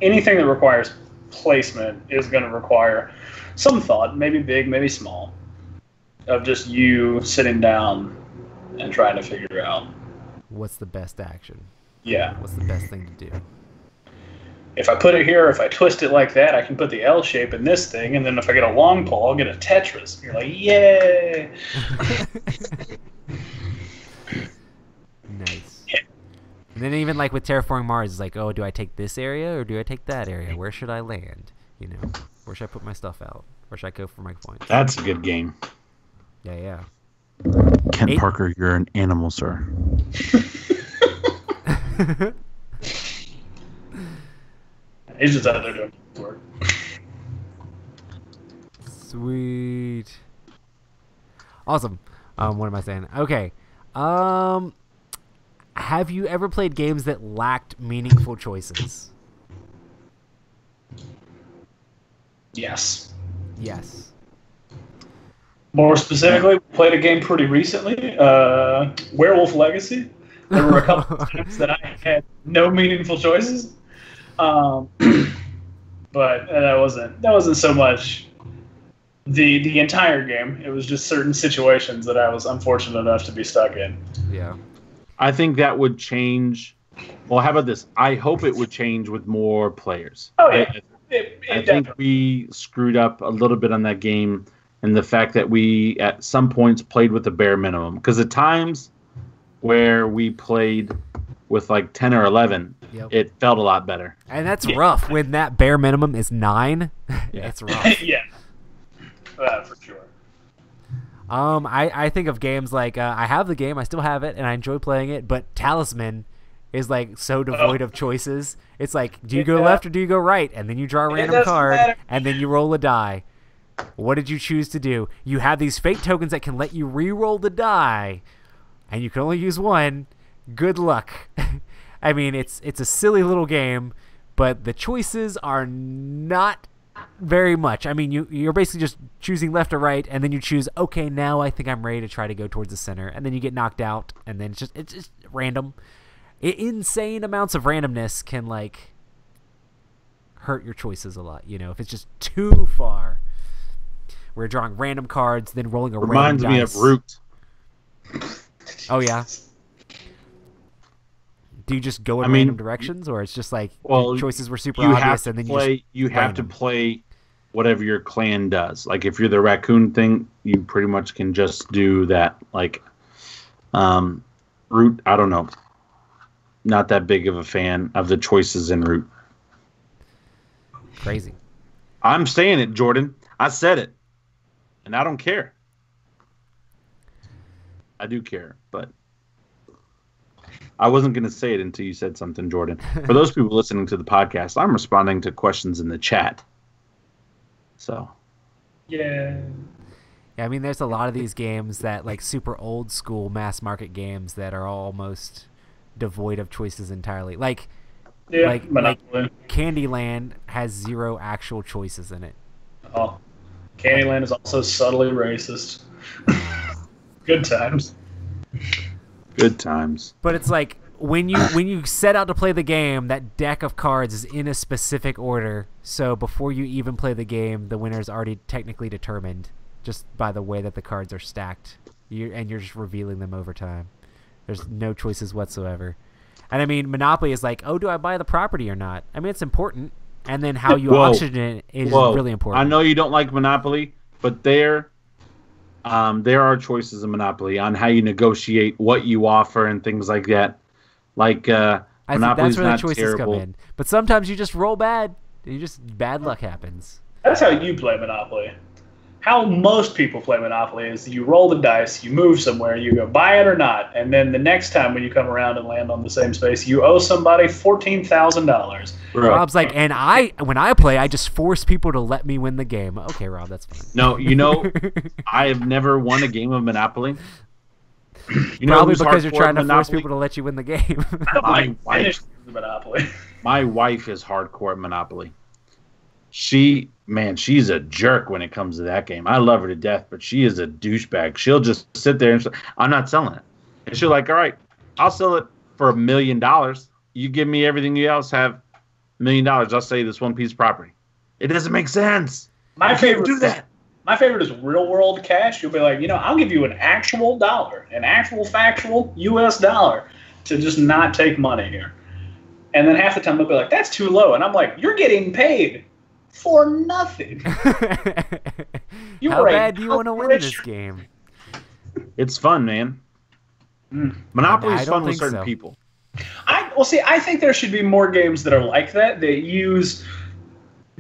Anything that requires placement is going to require some thought, maybe big, maybe small, of just you sitting down and trying to figure out what's the best action. Yeah. What's the best thing to do? If I put it here, if I twist it like that, I can put the L shape in this thing, and then if I get a long pole, I'll get a Tetris. And you're like, yay! Nice. Yeah. And then even like with Terraforming Mars, it's like, oh, do I take this area or do I take that area? Where should I land? Where should I put my stuff out? Where should I go for my points? That's a good game. Yeah. Kent Parker, you're an animal, sir. He's just out there doing work. Sweet. Awesome. What am I saying? Okay. Have you ever played games that lacked meaningful choices? Yes. More specifically, we played a game pretty recently, Werewolf Legacy. There were a couple of times that I had no meaningful choices, but that wasn't so much the entire game. It was just certain situations that I was unfortunate enough to be stuck in. Yeah. I think that would change. Well, how about this? I hope it would change with more players. Oh, yeah. I think we screwed up a little bit on that game, and the fact that we at some points played with the bare minimum. Because at times where we played with like 10 or 11, it felt a lot better. And that's rough when that bare minimum is 9. It's rough. Yeah, for sure. I think of games like I have the game, I still have it, and I enjoy playing it. But Talisman is like so devoid of choices. It's like, do you go left or do you go right? And then you draw a random card, and then you roll a die. What did you choose to do? You have these fate tokens that can let you re-roll the die, and you can only use one. Good luck. I mean, it's a silly little game, but the choices are not very much. I mean, you're basically just choosing left or right, and then you choose, okay, now I think I'm ready to try to go towards the center, and then you get knocked out, and then it's just random. Insane amounts of randomness can like hurt your choices a lot. You know, if it's just too far. We're drawing random cards, then rolling a Reminds random me dice. of Root. Oh yeah. Do you just go in random directions, or it's just like the choices were super obvious, and then you have to play whatever your clan does. Like if you're the raccoon thing, you pretty much can just do that. Like Root, I don't know. Not that big of a fan of the choices in Root. Crazy. I'm saying it, Jordan. I said it. And I don't care. I do care, but I wasn't going to say it until you said something, Jordan. For those people listening to the podcast, I'm responding to questions in the chat. So. Yeah. Yeah, I mean, there's a lot of these games that, like, super old school mass market games that are almost devoid of choices entirely. Like Candyland has 0 actual choices in it. Oh. Candyland is also subtly racist. Good times. Good times. But it's like when you set out to play the game, that deck of cards is in a specific order. So before you even play the game, the winner is already technically determined just by the way that the cards are stacked. You're just revealing them over time. There's no choices whatsoever. And I mean, Monopoly is like, oh, do I buy the property or not? I mean, it's important. And then how you auction it is really important. I know you don't like Monopoly, but there are choices in Monopoly on how you negotiate what you offer and things like that. Like I think Monopoly's that's where the not choices terrible. come in. But sometimes you just roll bad. Bad luck happens. That's how you play Monopoly. How most people play Monopoly is you roll the dice, you move somewhere, you go buy it or not, and then the next time when you come around and land on the same space, you owe somebody $14,000. Rob's like, and when I play, I just force people to let me win the game. Okay, Rob, that's fine. No, I have never won a game of Monopoly. Probably because you're trying to force people to let you win the game. My wife is hardcore at Monopoly. She's a jerk when it comes to that game. I love her to death, but she is a douchebag. She'll just sit there and say, I'm not selling it. And she'll like, all right, I'll sell it for $1 million. You give me everything you else have, $1 million. I'll sell you this one piece of property. It doesn't make sense. My favorite do that. My favorite is real world cash. You'll be like, I'll give you an actual dollar, an actual factual U.S. dollar to just not take money here. And then half the time they'll be like, that's too low. And I'm like, you're getting paid for nothing. How bad do you want to win this game? It's fun, man. Monopoly is fun with certain people. I think there should be more games that are like that use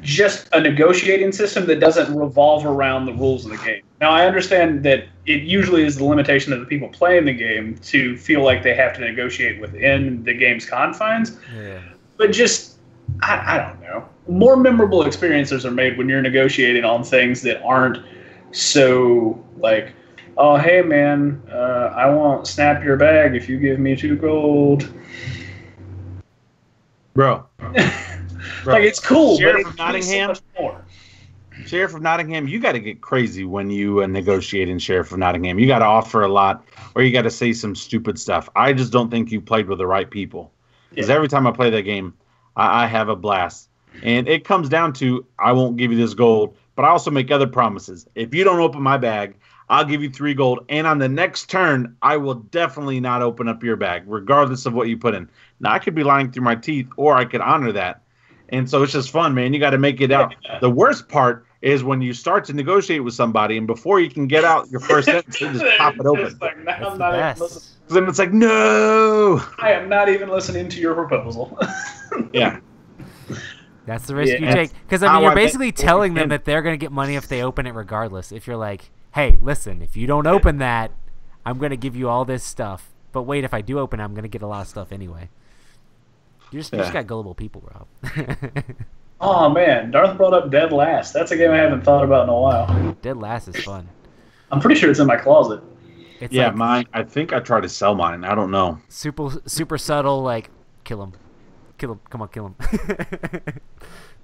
just a negotiating system that doesn't revolve around the rules of the game. Now, I understand that it usually is the limitation of the people playing the game to feel like they have to negotiate within the game's confines. Yeah. But just, I don't know. More memorable experiences are made when you're negotiating on things that aren't so like, oh, hey, man, I won't snap your bag if you give me 2 gold. Bro. Like, it's cool, Sheriff but of Nottingham, Sheriff of Nottingham, you got to get crazy when you negotiate in Sheriff of Nottingham. You got to offer a lot, or you got to say some stupid stuff. I just don't think you played with the right people. Because every time I play that game, I have a blast. And it comes down to, I won't give you this gold, but but I also make other promises. If you don't open my bag, I'll give you 3 gold, and on the next turn, I will definitely not open up your bag, regardless of what you put in. Now, I could be lying through my teeth, or I could honor that. And so it's just fun, man. You got to make it out. The worst part is when you start to negotiate with somebody, and before you can get out your first sentence, you just pop it open. Like, no, That's I'm the not even best. listening. Then it's like, no. I am not even listening to your proposal. Yeah. That's the risk you Yeah. take. Because, I How mean, you're I make basically what telling we them can. that they're going to get money if they open it regardless. If you're like, hey, listen, if you don't open that, I'm going to give you all this stuff. But wait, if I do open it, I'm going to get a lot of stuff anyway. You just got gullible people, Rob. Oh, man. Darth brought up Dead Last. That's a game I haven't thought about in a while. Dead Last is fun. I'm pretty sure it's in my closet. It's Yeah, like mine. I think I tried to sell mine. I don't know. super subtle, like, kill him. Kill him. Come on, kill him.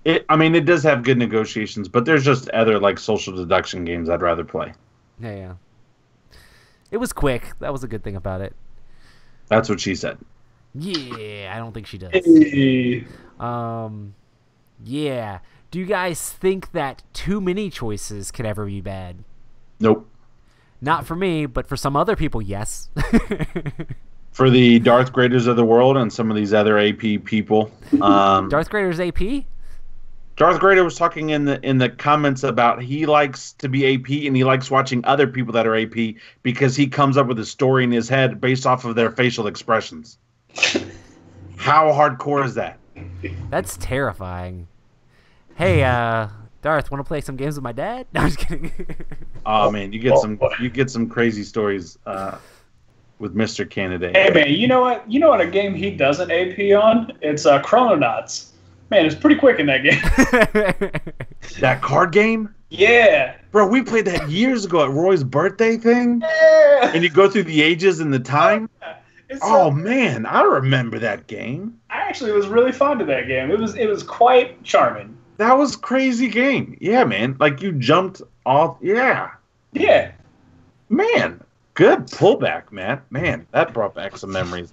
It does have good negotiations, but there's just other like social deduction games I'd rather play. Yeah. It was quick. That was a good thing about it. That's what she said. Yeah, I don't think she does. Hey. Yeah. Do you guys think that too many choices could ever be bad? Nope. Not for me, but for some other people, yes. For the Darth Graders of the world and some of these other AP people. Darth Grader's AP? Darth Grader was talking in the comments about he likes to be AP and he likes watching other people that are AP because he comes up with a story in his head based off of their facial expressions. How hardcore is that? That's terrifying. Hey, Darth, want to play some games with my dad? No, I'm just kidding. Oh man, you get some crazy stories with Mr. Candidate. Hey, man, you know what? You know what a game he doesn't AP on? It's Chrononauts. Man, it's pretty quick in that game. That card game? Yeah. Bro, we played that years ago at Roy's birthday thing. Yeah. And you go through the ages and the time. It's Oh man, I remember that game. I actually was really fond of that game. It was quite charming. That was a crazy game. Yeah, man. Like you jumped off. Yeah. Yeah. Man, good pullback, man. Man, that brought back some memories.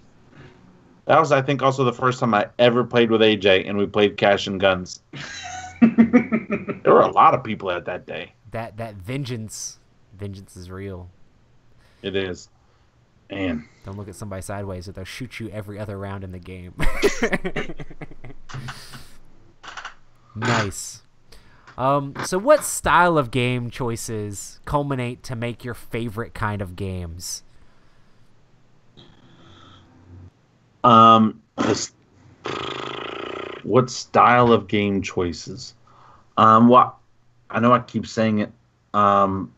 That was, I think, also the first time I ever played with AJ, and we played Cash and Guns. There were a lot of people at that day. That vengeance is real. It is. Man. Don't look at somebody sideways or they'll shoot you every other round in the game. Nice. So what style of game choices culminate to make your favorite kind of games? What style of game choices? Well, I know I keep saying it. Well,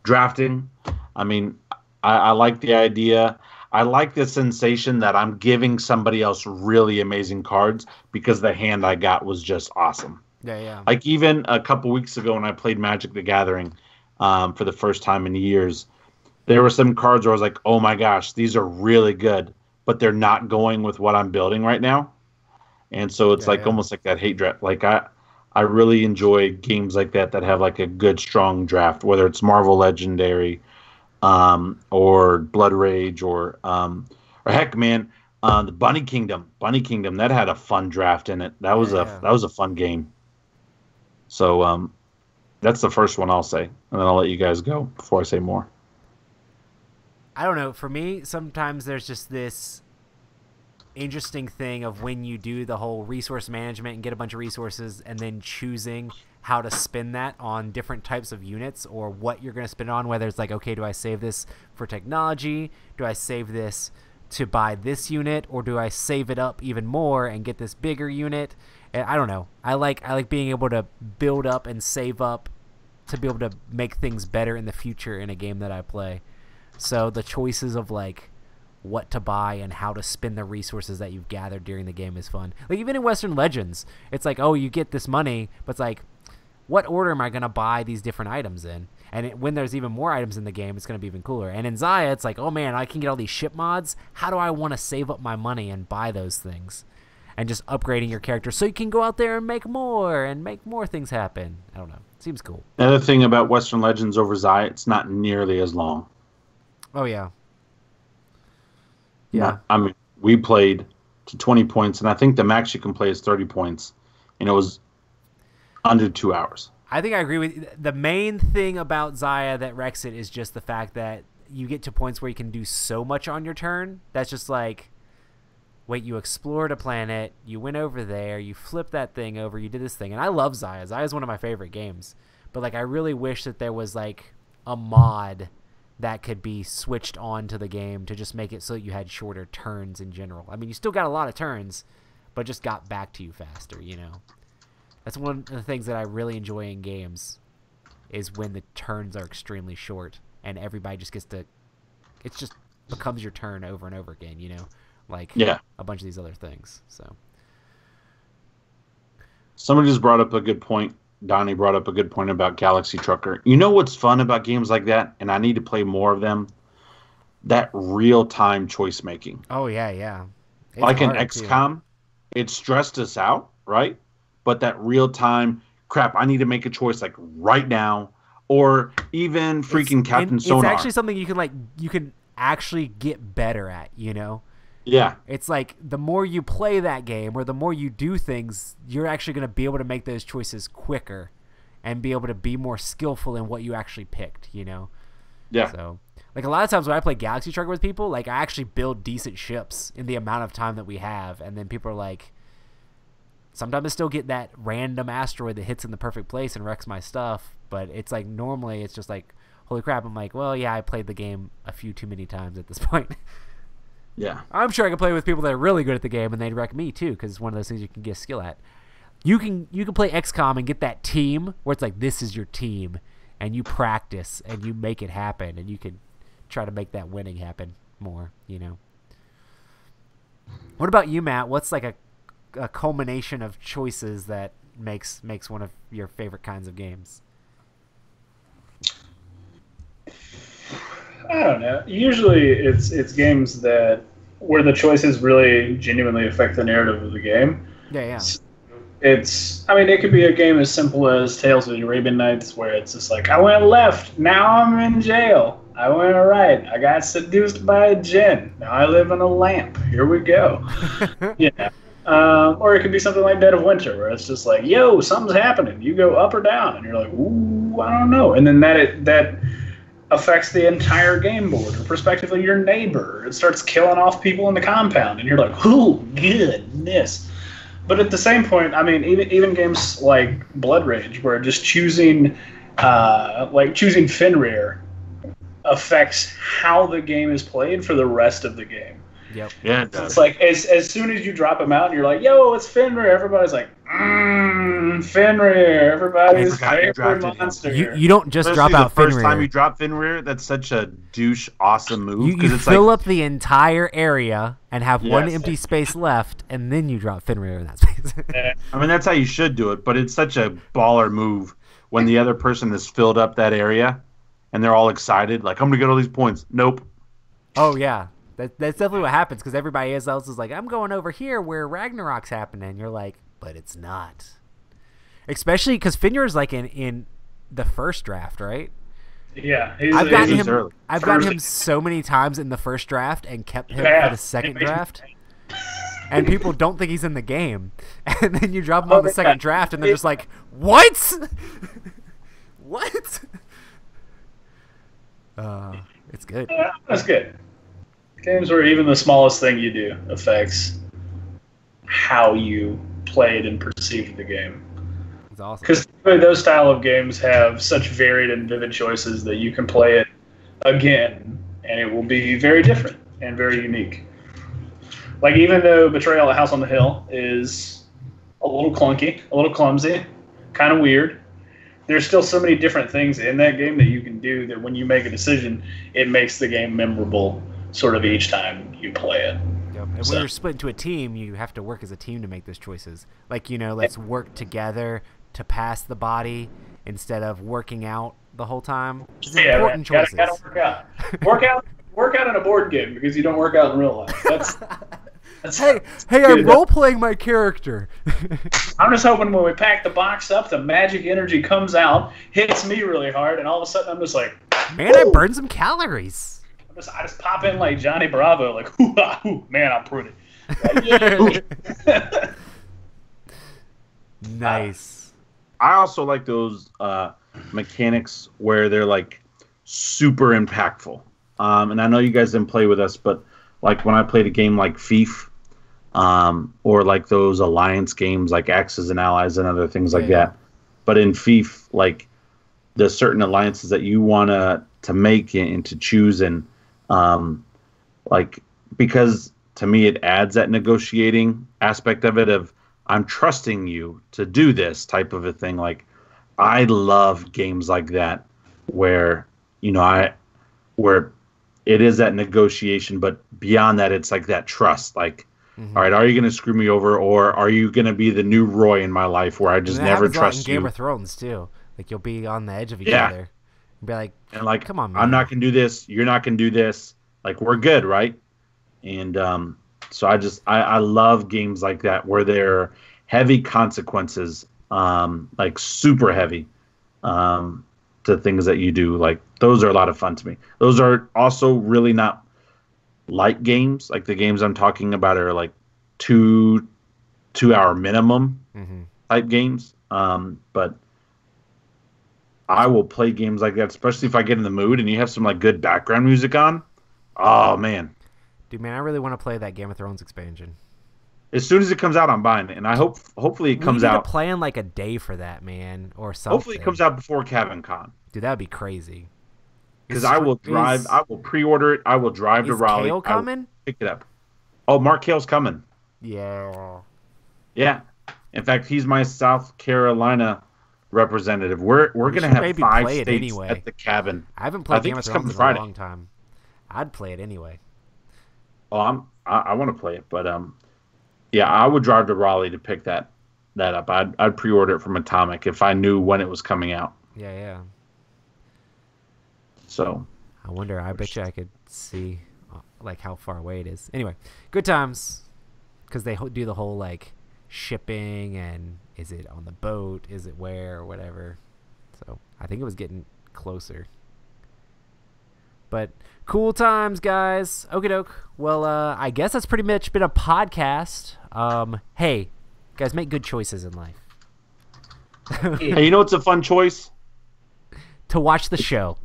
drafting. I mean, I like the idea. I like the sensation that I'm giving somebody else really amazing cards because the hand I got was just awesome. Yeah. Like even a couple weeks ago when I played Magic the Gathering for the first time in years, there were some cards where I was like, oh my gosh, these are really good, but they're not going with what I'm building right now. And so it's almost like that hate draft. Like I really enjoy games like that have like a good, strong draft, whether it's Marvel Legendary or Blood Rage or heck, man, the Bunny Kingdom. Bunny Kingdom, that had a fun draft in it. That was a fun game. So that's the first one I'll say, and then I'll let you guys go before I say more. I don't know. For me, sometimes there's just this interesting thing of when you do the whole resource management and get a bunch of resources and then choosing how to spend that on different types of units or what you're going to spend it on, whether it's like, okay, do I save this for technology? Do I save this to buy this unit, or do I save it up even more and get this bigger unit? And I don't know. I like being able to build up and save up to be able to make things better in the future in a game that I play. So the choices of like what to buy and how to spend the resources that you've gathered during the game is fun. Like even in Western Legends, it's like, oh, you get this money, but it's like, what order am I going to buy these different items in? And when there's even more items in the game, it's going to be even cooler. And in Zaya, it's like, oh man, I can get all these ship mods. How do I want to save up my money and buy those things? And just upgrading your character so you can go out there and make more things happen. I don't know. Seems cool. Another thing about Western Legends over Zaya, it's not nearly as long. Oh, yeah. Yeah. I mean, we played to 20 points, and I think the max you can play is 30 points. And it was under 2 hours. I think I agree with you. The main thing about Zaya that wrecks it is just the fact that you get to points where you can do so much on your turn. That's just like, wait, you explored a planet, you went over there, you flipped that thing over, you did this thing. And I love Zaya. Zaya is one of my favorite games. But like, I really wish that there was like a mod that could be switched on to the game to just make it so that you had shorter turns in general. I mean, you still got a lot of turns, but just got back to you faster, you know? That's one of the things that I really enjoy in games is when the turns are extremely short and everybody just gets to, it just becomes your turn over and over again, you know? Like a bunch of these other things. So somebody just brought up a good point. Donnie brought up a good point about Galaxy Trucker. You know what's fun about games like that, and I need to play more of them? That real-time choice making. Oh, yeah. It's like in hard, XCOM, too. It stressed us out, right? But that real-time, crap, I need to make a choice like right now. Or even freaking Captain Sonar. It's actually something you can actually get better at, you know? Yeah. It's like the more you play that game or the more you do things, you're actually going to be able to make those choices quicker and be able to be more skillful in what you actually picked, you know? Yeah. So, like a lot of times when I play Galaxy Trucker with people, like I actually build decent ships in the amount of time that we have. And then people are like, sometimes I still get that random asteroid that hits in the perfect place and wrecks my stuff. But it's like normally it's just like, holy crap. I'm like, well, yeah, I played the game a few too many times at this point. Yeah. I'm sure I can play with people that are really good at the game, and they'd wreck me too, because it's one of those things you can get skill at. You can play XCOM and get that team where it's like this is your team, and you practice and you make it happen, and you can try to make that winning happen more. You know. What about you, Matt? What's like a culmination of choices that makes one of your favorite kinds of games? I don't know. Usually, it's games where the choices really genuinely affect the narrative of the game. Yeah. It could be a game as simple as Tales of the Arabian Nights, where it's just like, I went left, now I'm in jail. I went right, I got seduced by a djinn. Now I live in a lamp. Here we go. Yeah. Or it could be something like Dead of Winter, where it's just like, yo, something's happening. You go up or down, and you're like, ooh, I don't know. And then that affects the entire game board, or prospectively your neighbor. It starts killing off people in the compound, and you're like, ooh, goodness. But at the same point, I mean, even games like Blood Rage, where just choosing Fenrir affects how the game is played for the rest of the game. Yep. Yeah, it does. It's like as soon as you drop him out and you're like, yo, it's Fenrir, everybody's like, Fenrir, everybody's favorite monster. You don't just Especially drop out Fenrir. The first time you drop Fenrir, that's such a douche awesome move. You fill up the entire area and have one empty space left, and then you drop Fenrir in that space. I mean, that's how you should do it, but it's such a baller move when the other person has filled up that area and they're all excited, like, I'm going to get all these points. Nope. Oh, yeah. That's definitely what happens, because everybody else is like, I'm going over here where Ragnarok's happening. You're like, but it's not. Especially because Fenrir's like in the first draft, right? Yeah. I've gotten him so many times in the first draft and kept him for the second draft. And people don't think he's in the game. And then you drop him on the second draft, and they're just like, what? What? It's good. Yeah, that's good. Games where even the smallest thing you do affects how you played and perceived the game. It's awesome. Because those style of games have such varied and vivid choices that you can play it again, and it will be very different and very unique. Like, even though Betrayal at House on the Hill is a little clunky, a little clumsy, kind of weird, there's still so many different things in that game that you can do that when you make a decision, it makes the game memorable sort of each time you play it. Yep. And when you're split into a team, you have to work as a team to make those choices. Like, let's work together to pass the body instead of working out the whole time. It's important choices. Gotta work out. Work out in a board game, because you don't work out in real life. Hey, I'm role-playing my character. I'm just hoping when we pack the box up, the magic energy comes out, hits me really hard, and all of a sudden I'm just like, man, I burned some calories. I just pop in like Johnny Bravo, like, ooh, man, I'm pretty. Nice. I also like those mechanics where they're like super impactful. And I know you guys didn't play with us, but like when I played a game like Thief, or like those alliance games like Axis and Allies and other things like that. But in Thief, like there's certain alliances that you want to make and to choose, and like, because to me it adds that negotiating aspect of it, of I'm trusting you to do this type of a thing. Like I love games like that where where it is that negotiation, but beyond that it's like that trust. Like, all right, are you going to screw me over, or are you going to be the new Roy in my life where I just never trust you? Game of Thrones too. Like you'll be on the edge of each other. And be like, and like, come on, man. I'm not going to do this. You're not going to do this. Like we're good, right? And so I love games like that where they're heavy consequences, like super heavy, to things that you do. Like those are a lot of fun to me. Those are also really not light games. Like the games I'm talking about are like 2-hour minimum type games. But I will play games like that, especially if I get in the mood and you have some like good background music on. Oh man, dude, man, I really want to play that Game of Thrones expansion. As soon as it comes out, I'm buying it, and I hopefully it comes out. We need to plan like a day for that, man, or something. Hopefully it comes out before CavinCon. Dude, that'd be crazy. Because I will pre-order it. I will drive to Raleigh. Is Kale coming? Pick it up. Oh, Mark Hale's coming. Yeah. Yeah. In fact, he's my South Carolina representative. We're gonna have 5 states anyway at the cabin. I haven't played Game of Thrones in a long time. I'd play it anyway. Oh, I want to play it, but yeah, I would drive to Raleigh to pick that up. I'd pre-order it from Atomic if I knew when it was coming out. Yeah. So I wonder. I bet you I could see like how far away it is. Anyway, good times, because they do the whole like shipping and is it on the boat, is it where, or whatever. So I think it was getting closer. But cool times, guys. Okie doke. Well, I guess that's pretty much been a podcast. Hey, guys, make good choices in life. Hey, you know what's a fun choice? To watch the show.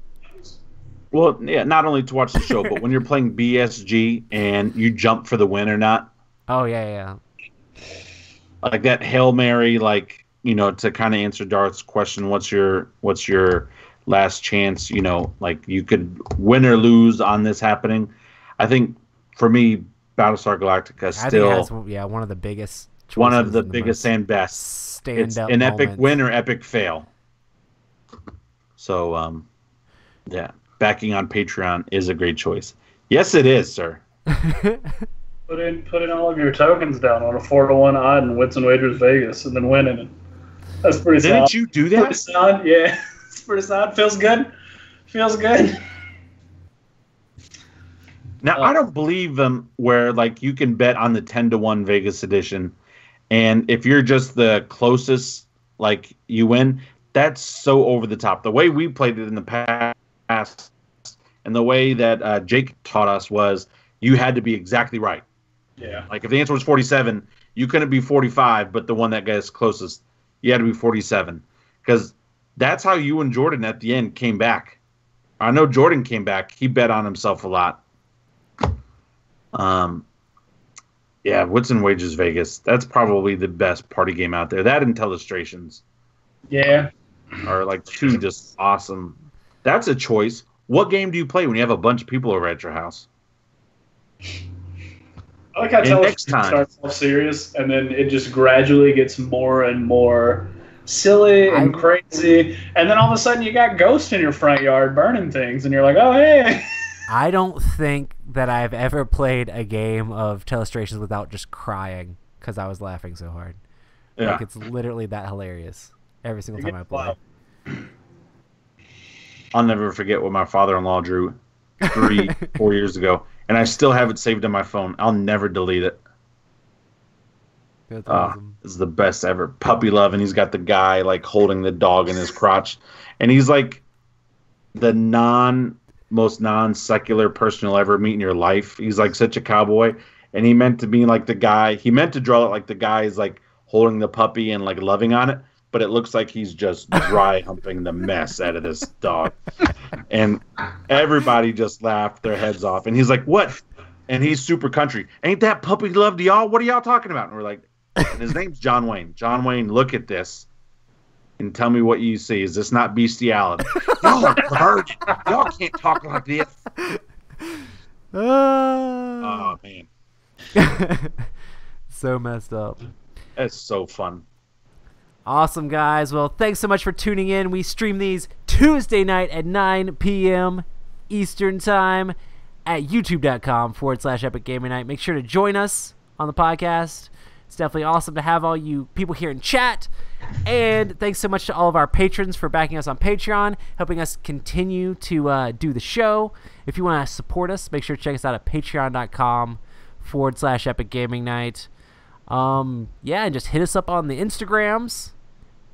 Well, yeah, not only to watch the show, but when you're playing BSG and you jump for the win or not. Oh, yeah. Like that Hail Mary, like, to kind of answer Darth's question, what's your last chance, like you could win or lose on this happening. I think for me, Battlestar Galactica is still one of the biggest choices, one of the biggest and best. It's an epic win or epic fail. So yeah, backing on Patreon is a great choice. Yes, it is, sir. Put in all of your tokens down on a 4-1 odd in Wits and Wagers Vegas, and then winning it. That's pretty solid. Didn't you do that? Pretty solid, yeah. It's pretty solid. Feels good. Now I don't believe them where like you can bet on the 10-1 Vegas edition, and if you're just the closest, like you win. That's so over the top. The way we played it in the past, and the way that Jake taught us was you had to be exactly right. Yeah. Like if the answer was 47, you couldn't be 45, but the one that gets closest, you had to be 47. Because that's how you and Jordan at the end came back. I know Jordan came back. He bet on himself a lot. Yeah, Wits and Wages Vegas. That's probably the best party game out there. That and Telestrations. Yeah. Are like two just awesome. That's a choice. What game do you play when you have a bunch of people over at your house? I like how Telestrations starts off serious, and then it just gradually gets more and more silly and crazy, and then all of a sudden you got ghosts in your front yard burning things, and you're like, oh, hey. I don't think that I've ever played a game of Telestrations without just crying because I was laughing so hard. Yeah. Like, it's literally that hilarious every single time I play. I'll never forget what my father-in-law drew 3-4 years ago, and I still have it saved on my phone. I'll never delete it. That's awesome. It's the best ever. Puppy love, and he's got the guy like holding the dog in his crotch, and he's like the most non-secular person you'll ever meet in your life. He's like such a cowboy, and he meant to be like the guy. He meant to draw it like the guy is like holding the puppy and like loving on it, but it looks like he's just dry humping the mess out of this dog. And everybody just laughed their heads off. And he's like, what? And he's super country. Ain't that puppy love to y'all? What are y'all talking about? And we're like, and his name's John Wayne. John Wayne, look at this and tell me what you see. Is this not bestiality? Y'all are perverted. Y'all can't talk like this. Oh, man. So messed up. That's so fun. Awesome, guys. Well, thanks so much for tuning in. We stream these Tuesday night at 9 p.m. Eastern Time at youtube.com/Epic Gaming Night. Make sure to join us on the podcast. It's definitely awesome to have all you people here in chat. And thanks so much to all of our patrons for backing us on Patreon, helping us continue to do the show. If you want to support us, make sure to check us out at patreon.com/Epic Gaming Night. Yeah, and just hit us up on the Instagrams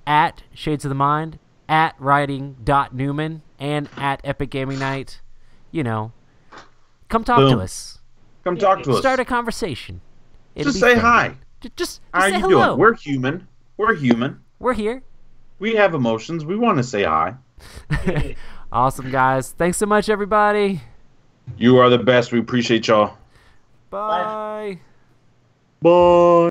at Shades of the Mind, at writing.newman, and at Epic Gaming Night. You know, come talk to us. Come talk to us. Start a conversation. Just say hi. Just How say you hello. doing? We're human. We're human. We're here. We have emotions. We want to say hi. Awesome, guys. Thanks so much, everybody. You are the best. We appreciate y'all. Bye. Bye.